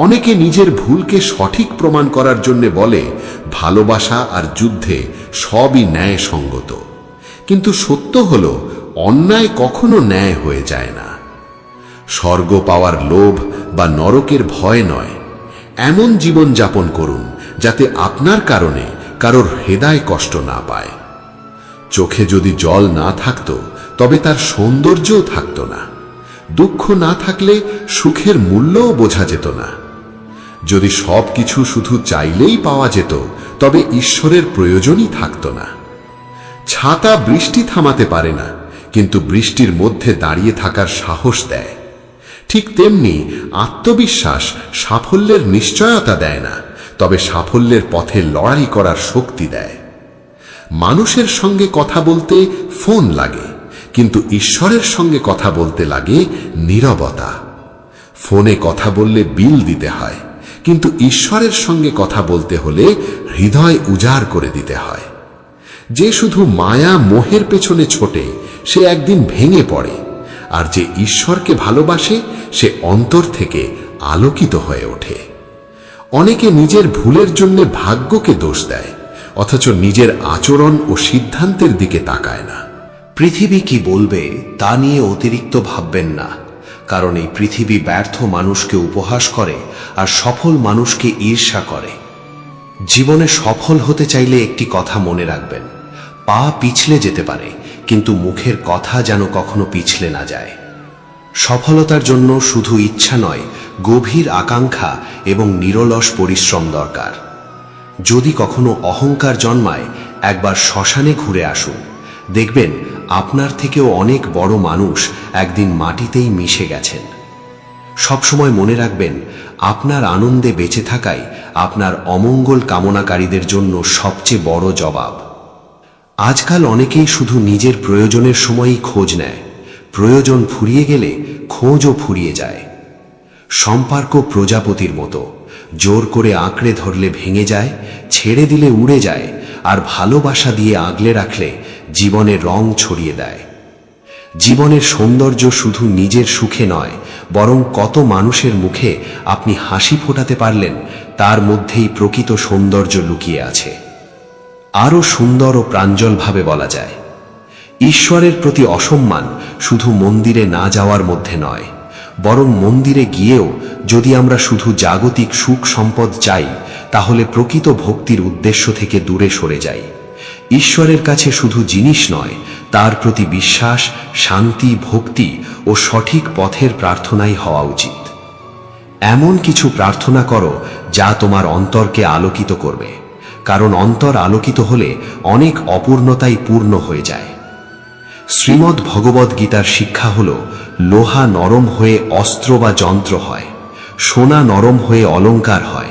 অনেকে নিজের ভুলকে সঠিক প্রমাণ করার জন্য বলে ভালোবাসা আর যুদ্ধে সবই ন্যায়সঙ্গত, কিন্তু সত্য হল অন্যায় কখনো ন্যায় হয়ে যায় না। স্বর্গ পাওয়ার লোভ বা নরকের ভয় নয়, এমন জীবন যাপন করুন যাতে আপনার কারণে কারোর হৃদয় কষ্ট না পায়। চোখে যদি জল না থাকতো তবে তার সৌন্দর্যও থাকতো না। দুঃখ না থাকলে সুখের মূল্যও বোঝা যেত না। যদি সব কিছু শুধু চাইলেই পাওয়া যেত তবে ঈশ্বরের প্রয়োজনই থাকতো না। ছাতা বৃষ্টি থামাতে পারে না, কিন্তু বৃষ্টির মধ্যে দাঁড়িয়ে থাকার সাহস দেয়। ঠিক তেমনি আত্মবিশ্বাস সাফল্যের নিশ্চয়তা দেয় না, তবে সাফল্যের পথে লড়াই করার শক্তি দেয়। মানুষের সঙ্গে কথা বলতে ফোন লাগে, কিন্তু ঈশ্বরের সঙ্গে কথা বলতে লাগে নীরবতা। ফোনে কথা বললে বিল দিতে হয়, কিন্তু ঈশ্বরের সঙ্গে কথা বলতে হলে হৃদয় উজাড় করে দিতে হয়। যে শুধু মায়া মোহের পেছনে ছোটে সে একদিন ভেঙে পড়ে, আর যে ঈশ্বরকে ভালোবাসে সে অন্তর থেকে আলোকিত হয়ে ওঠে। অনেকে নিজের ভুলের জন্য ভাগ্যকে দোষ দেয়, অথচ নিজের আচরণ ও সিদ্ধান্তের দিকে তাকায় না। পৃথিবী কি বলবে তা নিয়ে অতিরিক্ত ভাববেন না, কারণ এই পৃথিবী ব্যর্থ মানুষকে উপহাস করে আর সফল মানুষকে ঈর্ষা করে। জীবনে সফল হতে চাইলে একটি কথা মনে রাখবেন, পা পিছলে যেতে পারে, কিন্তু মুখের কথা যেন কখনো পিছলে না যায়। সফলতার জন্য শুধু ইচ্ছা নয়, গভীর আকাঙ্ক্ষা এবং নিরলস পরিশ্রম দরকার। যদি কখনো অহংকার জন্মায়, একবার শ্মশানে ঘুরে আসুন, দেখবেন আপনার থেকেও অনেক বড় মানুষ একদিন মাটিতেই মিশে গেছেন। সবসময় মনে রাখবেন, আপনার আনন্দে বেঁচে থাকাই আপনার অমঙ্গল কামনাকারীদের জন্য সবচেয়ে বড় জবাব। আজকাল অনেকেই শুধু নিজের প্রয়োজনের সময়ই খোঁজ নেয়, প্রয়োজন ফুরিয়ে গেলে খোঁজও ফুরিয়ে যায়। সম্পর্ক প্রজাপতির মতো, জোর করে আঁকড়ে ধরলে ভেঙে যায়, ছেড়ে দিলে উড়ে যায়, আর ভালোবাসা দিয়ে আগলে রাখলে জীবনে রং ছড়িয়ে দেয়। জীবনের সৌন্দর্য শুধু নিজের সুখে নয়, বরং কত মানুষের মুখে আপনি হাসি ফোটাতে পারলেন তার মধ্যেই প্রকৃত সৌন্দর্য লুকিয়ে আছে। আরও সুন্দর ও প্রাঞ্জলভাবে বলা যায়, ঈশ্বরের প্রতি অসম্মান শুধু মন্দিরে না যাওয়ার মধ্যে নয়, বরং মন্দিরে গিয়েও যদি আমরা শুধু জাগতিক সুখ সম্পদ চাই, তাহলে প্রকৃত ভক্তির উদ্দেশ্য থেকে দূরে সরে যাই। ঈশ্বরের কাছে শুধু জিনিস নয়, তার প্রতি বিশ্বাস, শান্তি, ভক্তি ও সঠিক পথের প্রার্থনাই হওয়া উচিত। এমন কিছু প্রার্থনা করো যা তোমার অন্তরকে আলোকিত করবে, কারণ অন্তর আলোকিত হলে অনেক অপূর্ণতাই পূর্ণ হয়ে যায়। শ্রীমদ্ ভগবদ্ গীতার শিক্ষা হল, লোহা নরম হয়ে অস্ত্র বা যন্ত্র হয়, সোনা নরম হয়ে অলংকার হয়,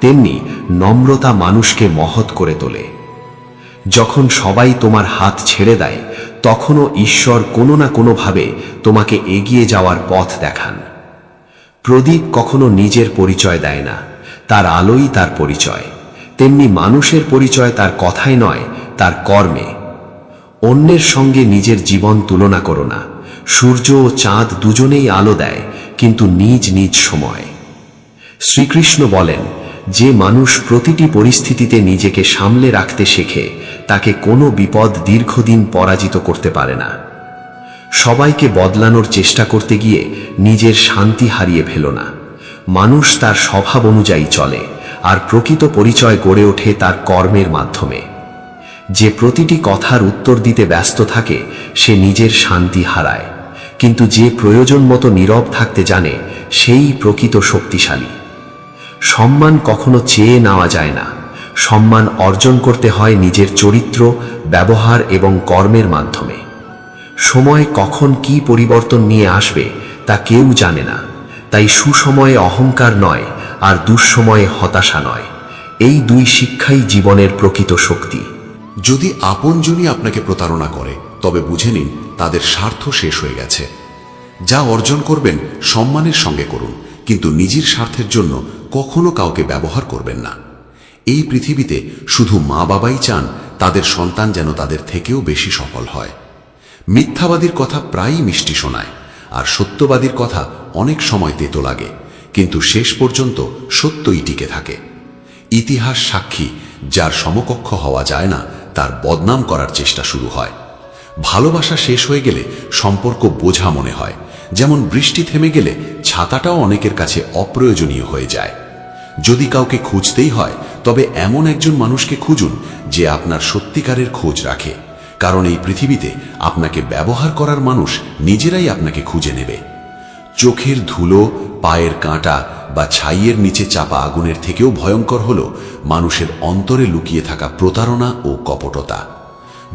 তেমনি নম্রতা মানুষকে মহৎ করে তোলে। যখন সবাই তোমার হাত ছেড়ে দেয়, তখনও ঈশ্বর কোনো না কোনোভাবে তোমাকে এগিয়ে যাওয়ার পথ দেখান। প্রদীপ কখনো নিজের পরিচয় দেয় না, তার আলোই তার পরিচয়। তেমনি মানুষের পরিচয় তার কথায় নয়, তার কর্মে। অন্যের সঙ্গে নিজের জীবন তুলনা করো না। সূর্য ও চাঁদ দুজনেই আলো দেয়, কিন্তু নিজ নিজ সময়। শ্রীকৃষ্ণ বলেন, যে মানুষ প্রতিটি পরিস্থিতিতে নিজেকে সামলে রাখতে শেখে, তাকে কোনো বিপদ দীর্ঘদিন পরাজিত করতে পারে না। সবাইকে বদলানোর চেষ্টা করতে গিয়ে নিজের শান্তি হারিয়ে ফেলো না। মানুষ তার স্বভাব অনুযায়ী চলে, আর প্রকৃত পরিচয় গড়ে ওঠে তার কর্মের মাধ্যমে। যে প্রতিটি কথার উত্তর দিতে ব্যস্ত থাকে, সে নিজের শান্তি হারায়, কিন্তু যে প্রয়োজন মতো নীরব থাকতে জানে, সেই প্রকৃত শক্তিশালী। সম্মান কখনো চেয়ে নেওয়া যায় না। সম্মান অর্জন করতে হয় নিজের চরিত্র, ব্যবহার এবং কর্মের মাধ্যমে। সময় কখন কি পরিবর্তন নিয়ে আসবে তা কেউ জানে না। তাই সুসময়ে অহংকার নয়, আর দুঃসময়ে হতাশা নয়। এই দুই শিক্ষাই জীবনের প্রকৃত শক্তি। যদি আপনজনই আপনাকে প্রতারণা করে, তবে বুঝে নিন তাদের স্বার্থ শেষ হয়ে গেছে। যা অর্জন করবেন সম্মানের সঙ্গে করুন, কিন্তু নিজের স্বার্থের জন্য কখনো কাউকে ব্যবহার করবেন না। এই পৃথিবীতে শুধু মা বাবাই চান তাদের সন্তান যেন তাদের থেকেও বেশি সফল হয়। মিথ্যাবাদীর কথা প্রায়ই মিষ্টি শোনায়, আর সত্যবাদীর কথা অনেক সময় তেতো লাগে, কিন্তু শেষ পর্যন্ত সত্যই টিকে থাকে। ইতিহাস সাক্ষী, যার সমকক্ষ হওয়া যায় না, তার বদনাম করার চেষ্টা শুরু হয়। ভালোবাসা শেষ হয়ে গেলে সম্পর্ক বোঝা মনে হয়, যেমন বৃষ্টি থেমে গেলে ছাতাটাও অনেকের কাছে অপ্রয়োজনীয় হয়ে যায়। যদি কাউকে খুঁজতেই হয়, তবে এমন একজন মানুষকে খুঁজুন যে আপনার সত্যিকারের খোঁজ রাখে, কারণ এই পৃথিবীতে আপনাকে ব্যবহার করার মানুষ নিজেরাই আপনাকে খুঁজে নেবে। চোখের ধুলো, পায়ের কাঁটা বা ছাইয়ের নিচে চাপা আগুনের থেকেও ভয়ঙ্কর হল মানুষের অন্তরে লুকিয়ে থাকা প্রতারণা ও কপটতা।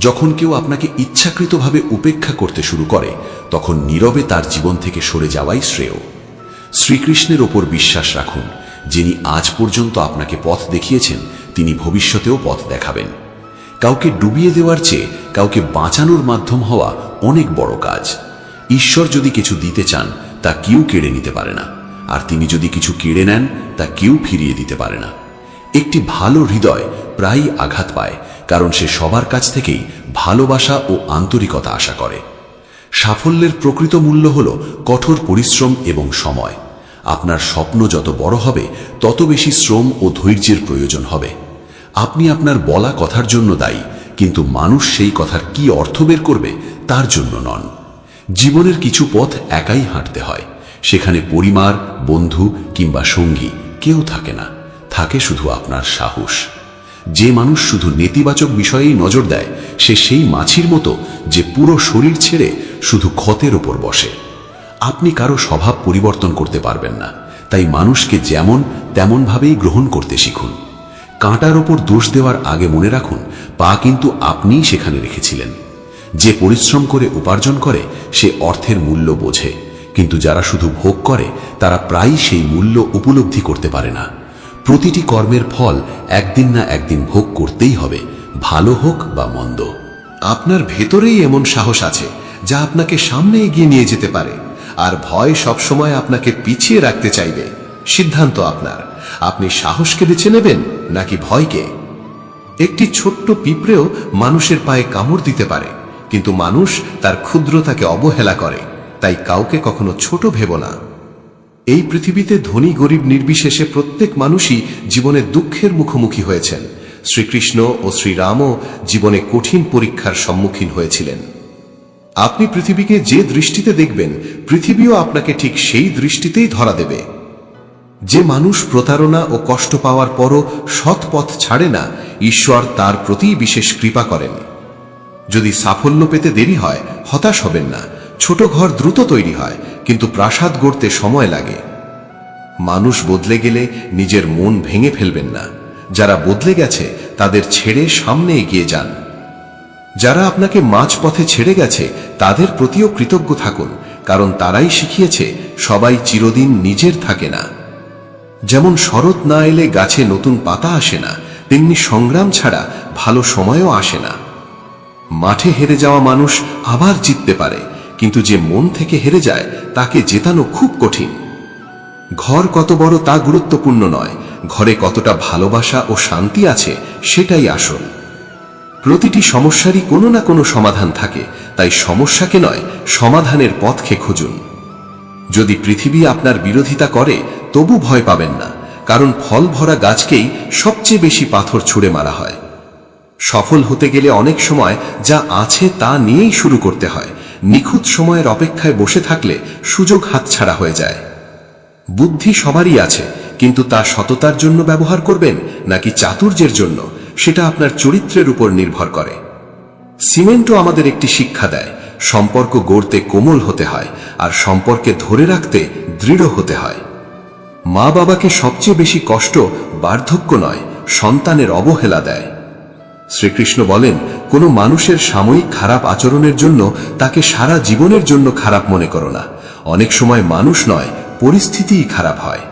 যখন কেউ আপনাকে ইচ্ছাকৃতভাবে উপেক্ষা করতে শুরু করে, তখন নীরবে তার জীবন থেকে সরে যাওয়াই শ্রেয়। শ্রীকৃষ্ণের ওপর বিশ্বাস রাখুন। যিনি আজ পর্যন্ত আপনাকে পথ দেখিয়েছেন, তিনি ভবিষ্যতেও পথ দেখাবেন। কাউকে ডুবিয়ে দেওয়ার চেয়ে কাউকে বাঁচানোর মাধ্যম হওয়া অনেক বড় কাজ। ঈশ্বর যদি কিছু দিতে চান, তা কেউ কেড়ে নিতে পারে না, আর তিনি যদি কিছু কেড়ে নেন, তা কেউ ফিরিয়ে দিতে পারে না। একটি ভালো হৃদয় প্রায়ই আঘাত পায়, কারণ সে সবার কাছ থেকেই ভালোবাসা ও আন্তরিকতা আশা করে। সাফল্যের প্রকৃত মূল্য হল কঠোর পরিশ্রম এবং সময়। আপনার স্বপ্ন যত বড় হবে, তত বেশি শ্রম ও ধৈর্যের প্রয়োজন হবে। আপনি আপনার বলা কথার জন্য দায়ী, কিন্তু মানুষ সেই কথার কি অর্থ বের করবে তার জন্য নন। জীবনের কিছু পথ একাই হাঁটতে হয়। সেখানে পরিবার, বন্ধু কিংবা সঙ্গী কেউ থাকে না, থাকে শুধু আপনার সাহস। যে মানুষ শুধু নেতিবাচক বিষয়েই নজর দেয়, সে সেই মাছির মতো যে পুরো শরীর ছেড়ে শুধু ক্ষতের ওপর বসে। আপনি কারো স্বভাব পরিবর্তন করতে পারবেন না, তাই মানুষকে যেমন তেমনভাবেই গ্রহণ করতে শিখুন। কাঁটার ওপর দোষ দেওয়ার আগে মনে রাখুন, পা কিন্তু আপনিই সেখানে রেখেছিলেন। যে পরিশ্রম করে উপার্জন করে, সে অর্থের মূল্য বোঝে, কিন্তু যারা শুধু ভোগ করে, তারা প্রায়ই সেই মূল্য উপলব্ধি করতে পারে না। প্রতিটি কর্মের ফল একদিন না একদিন ভোগ করতেই হবে, ভালো হোক বা মন্দ। আপনার ভেতরেই এমন সাহস আছে যা আপনাকে সামনে এগিয়ে নিয়ে যেতে পারে, আর ভয় সবসময় আপনাকে পিছিয়ে রাখতে চাইবে। সিদ্ধান্ত আপনার। আপনি সাহসকে বেছে নেবেন নাকি ভয়কে? একটি ছোট্ট পিঁপড়েও মানুষের পায়ে কামড় দিতে পারে, কিন্তু মানুষ তার ক্ষুদ্রতাকে অবহেলা করে। তাই কাউকে কখনো ছোট ভেবো না। এই পৃথিবীতে ধনী গরিব নির্বিশেষে প্রত্যেক মানুষই জীবনে দুঃখের মুখোমুখি হয়েছেন। শ্রীকৃষ্ণ ও শ্রীরামও জীবনে কঠিন পরীক্ষার সম্মুখীন হয়েছিলেন। আপনি পৃথিবীকে যে দৃষ্টিতে দেখবেন, পৃথিবীও আপনাকে ঠিক সেই দৃষ্টিতেই ধরা দেবে। যে মানুষ প্রতারণা ও কষ্ট পাওয়ার পরও সৎ পথ ছাড়ে না, ঈশ্বর তার প্রতি বিশেষ কৃপা করেন। যদি সাফল্য পেতে দেরি হয়, হতাশ হবেন না। ছোট ঘর দ্রুত তৈরি হয়, কিন্তু প্রাসাদ গড়তে সময় লাগে। মানুষ বদলে গেলে নিজের মন ভেঙে ফেলবেন না। যারা বদলে গেছে, তাদের ছেড়ে সামনে এগিয়ে যান। যারা আপনাকে মাঝপথে ছেড়ে গেছে তাদের প্রতিও কৃতজ্ঞ থাকুন, কারণ তারাই শিখিয়েছে সবাই চিরদিন নিজের থাকে না। যেমন শরৎ না এলে গাছে নতুন পাতা আসে না, তেমনি সংগ্রাম ছাড়া ভালো সময়ও আসে না। মাঠে হেরে যাওয়া মানুষ আবার জিততে পারে, কিন্তু যে মন থেকে হেরে যায় তাকে জেতানো খুব কঠিন। ঘর কত বড় তা গুরুত্বপূর্ণ নয়, ঘরে কতটা ভালোবাসা ও শান্তি আছে সেটাই আসল। প্রতিটি সমস্যারই কোনো না কোনো সমাধান থাকে, তাই সমস্যাকে নয় সমাধানের পথকে খুঁজুন। যদি পৃথিবী আপনার বিরোধিতা করে তবু ভয় পাবেন না, কারণ ফল ভরা গাছকেই সবচেয়ে বেশি পাথর ছুঁড়ে মারা হয়। সফল হতে গেলে অনেক সময় যা আছে তা নিয়েই শুরু করতে হয়। নিখুঁত সময়ের অপেক্ষায় বসে থাকলে সুযোগ হাতছাড়া হয়ে যায়। বুদ্ধি সবারই আছে, কিন্তু তা সততার জন্য ব্যবহার করবেন নাকি চাতুর্যের জন্য সেটা আপনার চরিত্রের উপর নির্ভর করে। সিমেন্টও আমাদের একটি শিক্ষা দেয়, সম্পর্ক গড়তে কোমল হতে হয় আর সম্পর্কে ধরে রাখতে দৃঢ় হতে হয়। মা বাবাকে সবচেয়ে বেশি কষ্ট বার্ধক্য নয়, সন্তানের অবহেলা দেয়। শ্রীকৃষ্ণ বলেন, কোনো মানুষের সাময়িক খারাপ আচরণের জন্য তাকে সারা জীবনের জন্য খারাপ মনে করো না। অনেক সময় মানুষ নয়, পরিস্থিতিই খারাপ হয়।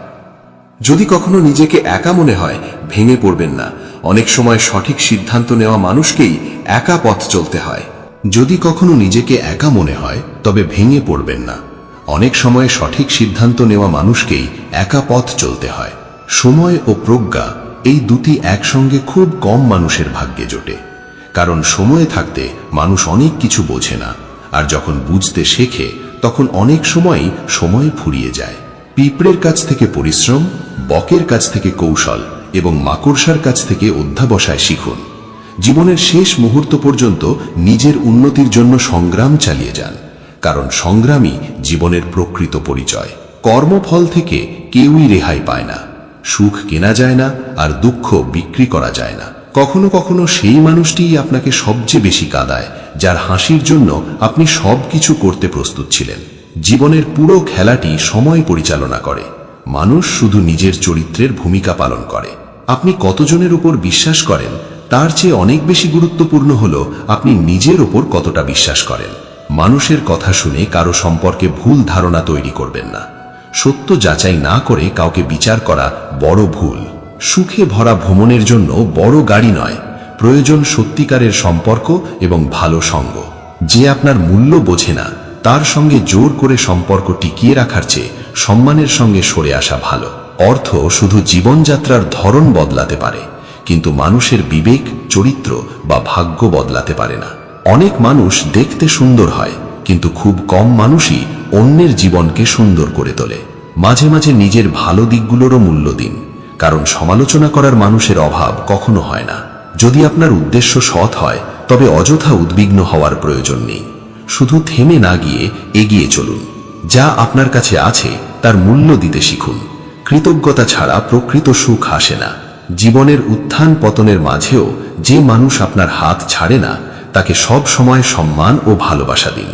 যদি কখনো নিজেকে একা মনে হয় ভেঙে পড়বেন না। অনেক সময় সঠিক সিদ্ধান্ত নেওয়া মানুষকেই একা পথ চলতে হয়। যদি কখনো নিজেকে একা মনে হয় তবে ভেঙে পড়বেন না। অনেক সময় সঠিক সিদ্ধান্ত নেওয়া মানুষকেই একা পথ চলতে হয়। সময় ও প্রজ্ঞা এই দুটি একসঙ্গে খুব কম মানুষের ভাগ্যে জোটে, কারণ সময়ে থাকতে মানুষ অনেক কিছু বোঝে না, আর যখন বুঝতে শেখে তখন অনেক সময়ই সময় ফুরিয়ে যায়। পিঁপড়ের কাছ থেকে পরিশ্রম, বকের কাছ থেকে কৌশল এবং মাকড়সার কাছ থেকে অধ্যাবসায় শিখুন। জীবনের শেষ মুহূর্ত পর্যন্ত নিজের উন্নতির জন্য সংগ্রাম চালিয়ে যান, কারণ সংগ্রামই জীবনের প্রকৃত পরিচয়। কর্মফল থেকে কেউই রেহাই পায় না। সুখ কেনা যায় না, আর দুঃখ বিক্রি করা যায় না। কখনো কখনো সেই মানুষটিই আপনাকে সবচেয়ে বেশি কাঁদায় যার হাসির জন্য আপনি সবকিছু করতে প্রস্তুত ছিলেন। জীবনের পুরো খেলাটি সময় পরিচালনা করে, মানুষ শুধু নিজের চরিত্রের ভূমিকা পালন করে। আপনি কতজনের উপর বিশ্বাস করেন তার চেয়ে অনেক বেশি গুরুত্বপূর্ণ হলো আপনি নিজের ওপর কতটা বিশ্বাস করেন। মানুষের কথা শুনে কারো সম্পর্কে ভুল ধারণা তৈরি করবেন না। সত্য যাচাই না করে কাউকে বিচার করা বড় ভুল। সুখে ভরা ভ্রমণের জন্য বড় গাড়ি নয়, প্রয়োজন সত্যিকারের সম্পর্ক এবং ভালো সঙ্গ। যে আপনার মূল্য বোঝে না তার সঙ্গে জোর করে সম্পর্ক টিকিয়ে রাখার চেয়ে সম্মানের সঙ্গে সরে আসা ভালো। অর্থ শুধু জীবনযাত্রার ধরন বদলাতে পারে, কিন্তু মানুষের বিবেক, চরিত্র বা ভাগ্য বদলাতে পারে না। অনেক মানুষ দেখতে সুন্দর হয়, কিন্তু খুব কম মানুষই অন্যের জীবনকে সুন্দর করে তোলে। মাঝে মাঝে নিজের ভালো দিকগুলোরও মূল্য দিন, কারণ সমালোচনা করার মানুষের অভাব কখনো হয় না। যদি আপনার উদ্দেশ্য সৎ হয় তবে অযথা উদ্বিগ্ন হওয়ার প্রয়োজন নেই। শুধু থেমে না গিয়ে এগিয়ে চলুন। যা আপনার কাছে আছে তার মূল্য দিতে শিখুন। কৃতজ্ঞতা ছাড়া প্রকৃত সুখ আসে না। জীবনের উত্থান পতনের মাঝেও যে মানুষ আপনার হাত ছাড়ে না তাকে সব সময় সম্মান ও ভালোবাসা দিন।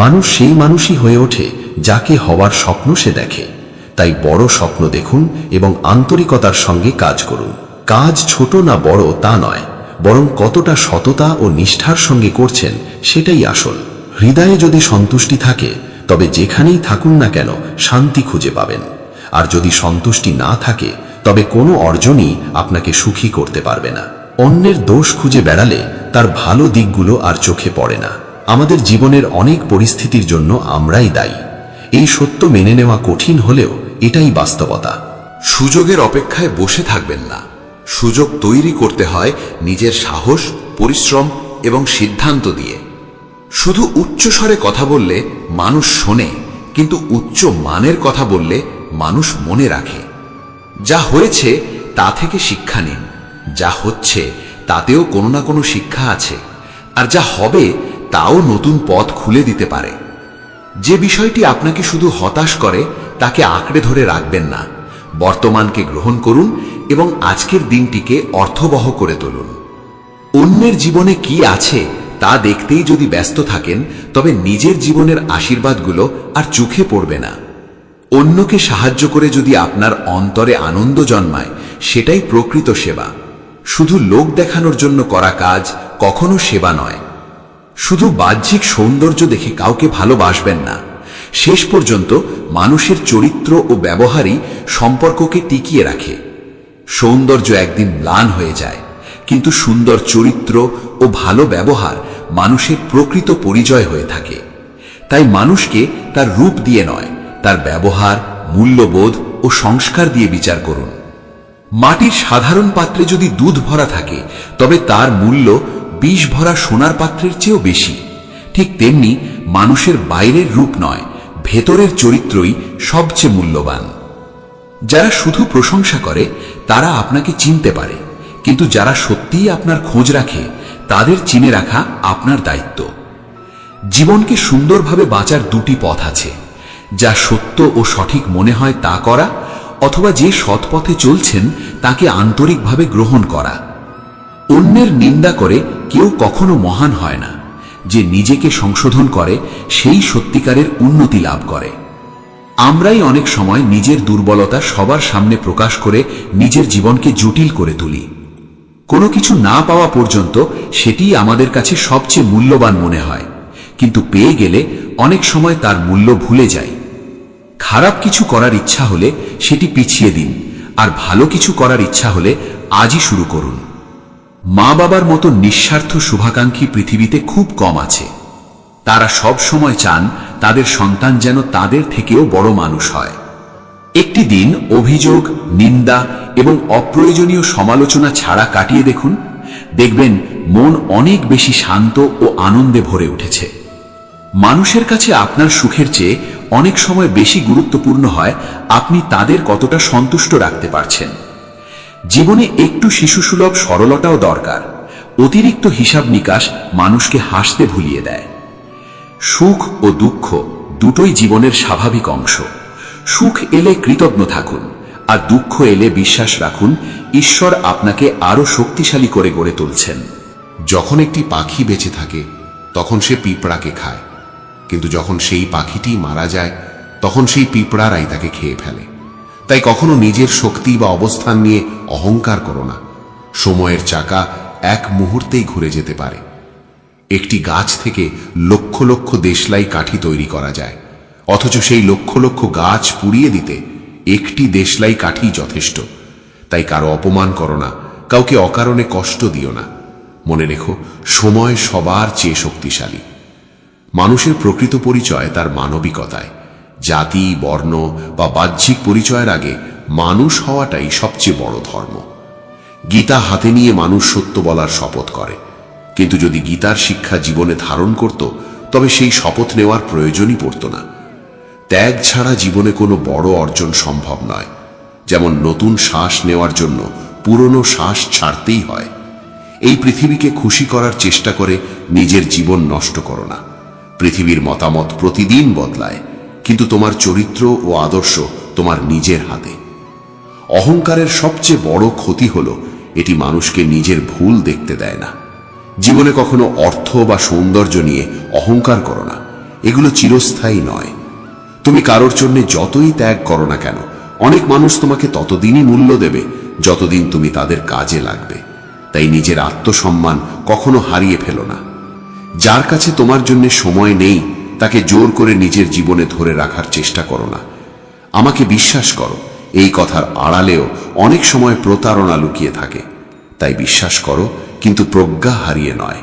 মানুষ সেই মানুষই হয়ে ওঠে যাকে হওয়ার স্বপ্ন সে দেখে। তাই বড় স্বপ্ন দেখুন এবং আন্তরিকতার সঙ্গে কাজ করুন। কাজ ছোট না বড় তা নয়, বরং কতটা সততা ও নিষ্ঠার সঙ্গে করছেন সেটাই আসল। হৃদয়ে যদি সন্তুষ্টি থাকে তবে যেখানেই থাকুন না কেন শান্তি খুঁজে পাবেন। আর যদি সন্তুষ্টি না থাকে তবে কোনো অর্জনই আপনাকে সুখী করতে পারবে না। অন্যের দোষ খুঁজে বেড়ালে তার ভালো দিকগুলো আর চোখে পড়ে না। আমাদের জীবনের অনেক পরিস্থিতির জন্য আমরাই দায়ী। এই সত্য মেনে নেওয়া কঠিন হলেও এটাই বাস্তবতা। সুযোগের অপেক্ষায় বসে থাকবেন না। সুযোগ তৈরি করতে হয় নিজের সাহস, পরিশ্রম এবং সিদ্ধান্ত দিয়ে। শুধু উচ্চ স্বরে কথা বললে মানুষ শোনে, কিন্তু উচ্চ মানের কথা বললে মানুষ মনে রাখে। যা হয়েছে তা থেকে শিক্ষা নিন। যা হচ্ছে তাতেও কোনো না কোনো শিক্ষা আছে, আর যা হবে তাও নতুন পথ খুলে দিতে পারে। যে বিষয়টি আপনাকে শুধু হতাশ করে তাকে আঁকড়ে ধরে রাখবেন না। বর্তমানকে গ্রহণ করুন এবং আজকের দিনটিকে অর্থবহ করে তুলুন। অন্যের জীবনে কি আছে তা দেখতেই যদি ব্যস্ত থাকেন তবে নিজের জীবনের আশীর্বাদগুলো আর চোখে পড়বে না। অন্যকে সাহায্য করে যদি আপনার অন্তরে আনন্দ জন্মায় সেটাই প্রকৃত সেবা। শুধু লোক দেখানোর জন্য করা কাজ কখনো সেবা নয়। শুধু বাহ্যিক সৌন্দর্য দেখে কাউকে ভালোবাসবেন না। শেষ পর্যন্ত মানুষের চরিত্র ও ব্যবহারই সম্পর্ককে টিকিয়ে রাখে। সৌন্দর্য একদিন ম্লান হয়ে যায়, কিন্তু সুন্দর চরিত্র ও ভালো ব্যবহার মানুষের প্রকৃত পরিচয় হয়ে থাকে। তাই মানুষকে তার রূপ দিয়ে নয়, তার ব্যবহার, মূল্যবোধ ও সংস্কার দিয়ে বিচার করুন। মাটির সাধারণ পাত্রে যদি দুধ ভরা থাকে, তবে তার মূল্য বিষ ভরা সোনার পাত্রের চেয়েও বেশি। ঠিক তেমনি মানুষের বাইরের রূপ নয়, ভেতরের চরিত্রই সবচেয়ে মূল্যবান। যারা শুধু প্রশংসা করে তারা আপনাকে চিনতে পারে, কিন্তু যারা সত্যিই আপনার খোঁজ রাখে তাদের চিনে রাখা আপনার দায়িত্ব। জীবনকে সুন্দরভাবে বাঁচার দুটি পথ আছে, যা সত্য ও সঠিক মনে হয় তা করা, অথবা যে সৎ পথে চলছেন তাকে আন্তরিকভাবে গ্রহণ করা। অন্যের নিন্দা করে কেউ কখনো মহান হয় না। যে নিজেকে সংশোধন করে সেই সত্যিকারের উন্নতি লাভ করে। আমরাই অনেক সময় নিজের দুর্বলতা সবার সামনে প্রকাশ করে নিজের জীবনকে জটিল করে তুলি। কোনো কিছু না পাওয়া পর্যন্ত সেটি আমাদের কাছে সবচেয়ে মূল্যবান মনে হয়, কিন্তু পেয়ে গেলে অনেক সময় তার মূল্য ভুলে যাই। খারাপ কিছু করার ইচ্ছা হলে সেটি পিছিয়ে দিন, আর ভালো কিছু করার ইচ্ছা হলে আজই শুরু করুন। মা বাবার মতো নিঃস্বার্থ শুভাকাঙ্ক্ষী পৃথিবীতে খুব কম আছে। তারা সব সময় চান তাদের সন্তান যেন তাদের থেকেও বড় মানুষ হয়। একটি দিন অভিযোগ, নিন্দা এবং অপ্রয়োজনীয় সমালোচনা ছাড়া কাটিয়ে দেখুন, দেখবেন মন অনেক বেশি শান্ত ও আনন্দে ভরে উঠেছে। মানুষের কাছে আপনার সুখের চেয়ে অনেক সময় বেশি গুরুত্বপূর্ণ হয় আপনি তাদের কতটা সন্তুষ্ট রাখতে পারছেন। জীবনে একটু শিশুসুলভ সরলতাও দরকার। অতিরিক্ত হিসাব নিকাশ মানুষকে হাসতে ভুলিয়ে দেয়। সুখ ও দুঃখ দুটোই জীবনের স্বাভাবিক অংশ। সুখ এলে কৃতজ্ঞ থাকুন, আর দুঃখ এলে বিশ্বাস রাখুন ঈশ্বর আপনাকে আরো শক্তিশালী করে গড়ে তুলছেন। যখন একটি পাখি বেঁচে থাকে তখন সে পিঁপড়াকে খায়, কিন্তু যখন সেই পাখিটি মারা যায় তখন সেই পিঁপড়ারাই তাকে খেয়ে ফেলে। তাই কখনো নিজের শক্তি বা অবস্থান নিয়ে অহংকার করো না। সময়ের চাকা এক মুহূর্তেই ঘুরে যেতে পারে। একটি গাছ থেকে লক্ষ লক্ষ দেশলাই কাঠি তৈরি করা যায়, অথচ সেই লক্ষ লক্ষ গাছ পুড়িয়ে দিতে একটি দেশলাই কাঠি যথেষ্ট। তাই কারো অপমান করো না, কাউকে অকারণে কষ্ট দিও না। মনে রেখো, সময় সবার চেয়ে শক্তিশালী। মানুষের প্রকৃত পরিচয় তার মানবিকতায়। জাতি, বর্ণ বা বাহ্যিক পরিচয়ের আগে মানুষ হওয়াটাই সবচেয়ে বড় ধর্ম। গীতা হাতে নিয়ে মানুষ সত্য বলার শপথ করে, কিন্তু যদি গীতার শিক্ষা জীবনে ধারণ করত তবে সেই শপথ নেওয়ার প্রয়োজনই পড়ত না। ত্যাগ ছাড়া জীবনে কোনো বড় অর্জন সম্ভব নয়। যেমন নতুন শ্বাস নেওয়ার জন্য পুরনো শ্বাস ছাড়তেই হয়। এই পৃথিবীকে খুশি করার চেষ্টা করে নিজের জীবন নষ্ট করো না। পৃথিবীর মতামত প্রতিদিন বদলায়, কিন্তু তোমার চরিত্র ও আদর্শ তোমার নিজের হাতে। অহংকারের সবচেয়ে বড় ক্ষতি হলো এটি মানুষকে নিজের ভুল দেখতে দেয় না। জীবনে কখনো অর্থ বা সৌন্দর্য নিয়ে অহংকার করো না, এগুলো চিরস্থায়ী নয়। তুমি কারোর জন্য যতই ত্যাগ করো না কেন, অনেক মানুষ তোমাকে ততদিনই মূল্য দেবে যতদিন তুমি তাদের কাজে লাগবে। তাই নিজের আত্মসম্মান কখনো হারিয়ে ফেলো না। যার কাছে তোমার জন্য সময় নেই তাকে জোর করে নিজের জীবনে ধরে রাখার চেষ্টা করো না। আমাকে বিশ্বাস করো, এই কথার আড়ালেও অনেক সময় প্রতারণা লুকিয়ে থাকে। তাই বিশ্বাস করো, কিন্তু প্রজ্ঞা হারিয়ে নয়।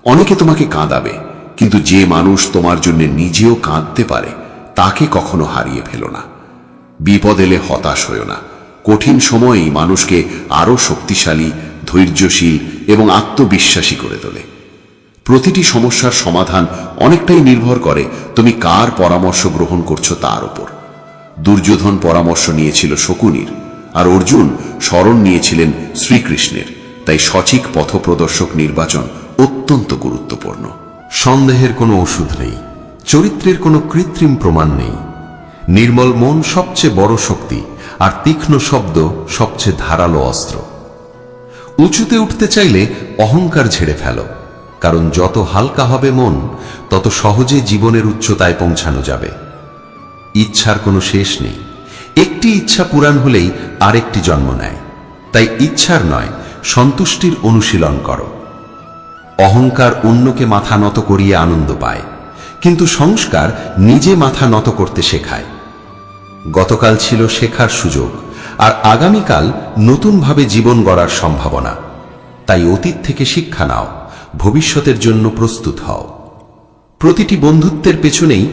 অনেকে তোমাকে কাঁদাবে, কিন্তু যে মানুষ তোমার জন্য নিজেও কাঁদতে পারে তাকে কখনো হারিয়ে ফেলো না। বিপদ এলে হতাশ হয়ো না। কঠিন সময়েই মানুষকে আরো শক্তিশালী, ধৈর্যশীল এবং আত্মবিশ্বাসী করে তোলে। প্রতিটি সমস্যার সমাধান অনেকটাই নির্ভর করে তুমি কার পরামর্শ গ্রহণ করছো তার উপর। দুর্যোধন পরামর্শ নিয়েছিল শকুনির, আর অর্জুন শরণ নিয়েছিলেন শ্রীকৃষ্ণের। তাই সঠিক পথপ্রদর্শক নির্বাচন অত্যন্ত গুরুত্বপূর্ণ। সন্দেহের কোনো ওষুধ নেই, চরিত্রের কোনো কৃত্রিম প্রমাণ নেই। নির্মল মন সবচেয়ে বড় শক্তি, আর তীক্ষ্ণ শব্দ সবচেয়ে ধারালো অস্ত্র। উঁচুতে উঠতে চাইলে অহংকার ঝেড়ে ফেলো, কারণ যত হালকা হবে মন তত সহজে জীবনের উচ্চতায় পৌঁছানো যাবে। ইচ্ছার কোনো শেষ নেই। একটি ইচ্ছা পূরণ হলেই আরেকটি জন্ম নেয়। তাই ইচ্ছার নয়, সন্তুষ্টির অনুশীলন করো। অহংকার অন্যকে মাথা নত করিয়ে আনন্দ পায়, কিন্তু সংস্কার নিজে মাথা নত করতে শেখায়। গতকাল ছিল শেখার সুযোগ, আর আগামীকাল নতুনভাবে জীবন গড়ার সম্ভাবনা। তাই অতীত থেকে শিক্ষা নাও, ভবিষ্যতের জন্য প্রস্তুত হও। প্রতিটি বন্ধুত্বের পেছনেই